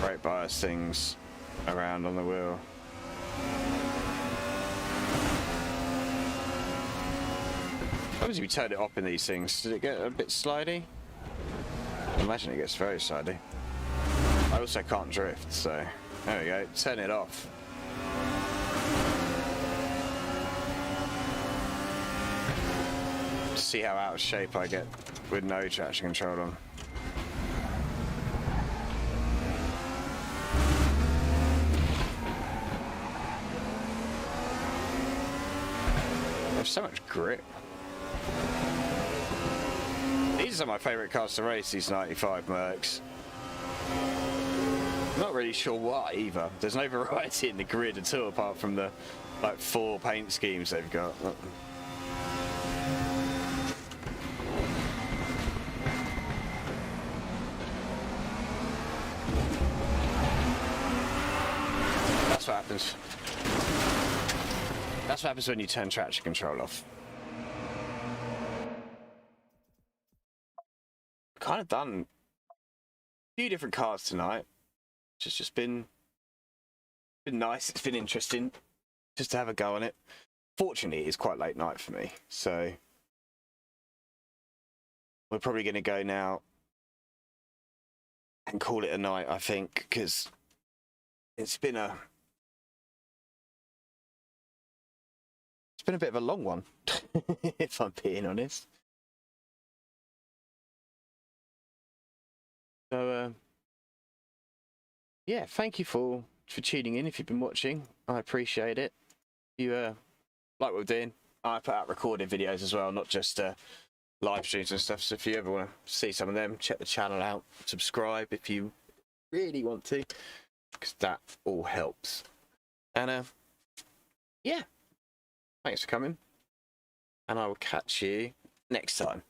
brake bias things around on the wheel. Obviously we turned it up in these things. Did it get a bit slidey? I imagine it gets very slidey. I also can't drift, so there we go. Turn it off. See how out of shape I get with no traction control on. There's so much grip. These are my favourite cars to race, these 95 Mercs. Not really sure why either. There's no variety in the grid at all, apart from the like 4 paint schemes they've got. That's what happens. That's what happens when you turn traction control off. Kind of done a few different cars tonight. It's just been nice. It's been interesting just to have a go on it. Fortunately, it's quite late night for me, so we're probably going to go now and call it a night, I think, because it's been a bit of a long one, if I'm being honest. So, yeah, thank you for tuning in. If you've been watching, I appreciate it. If you like what we're doing, I put out recorded videos as well, not just live streams and stuff. So if you ever want to see some of them, check the channel out. Subscribe if you really want to, because that all helps. And yeah, thanks for coming, and I will catch you next time.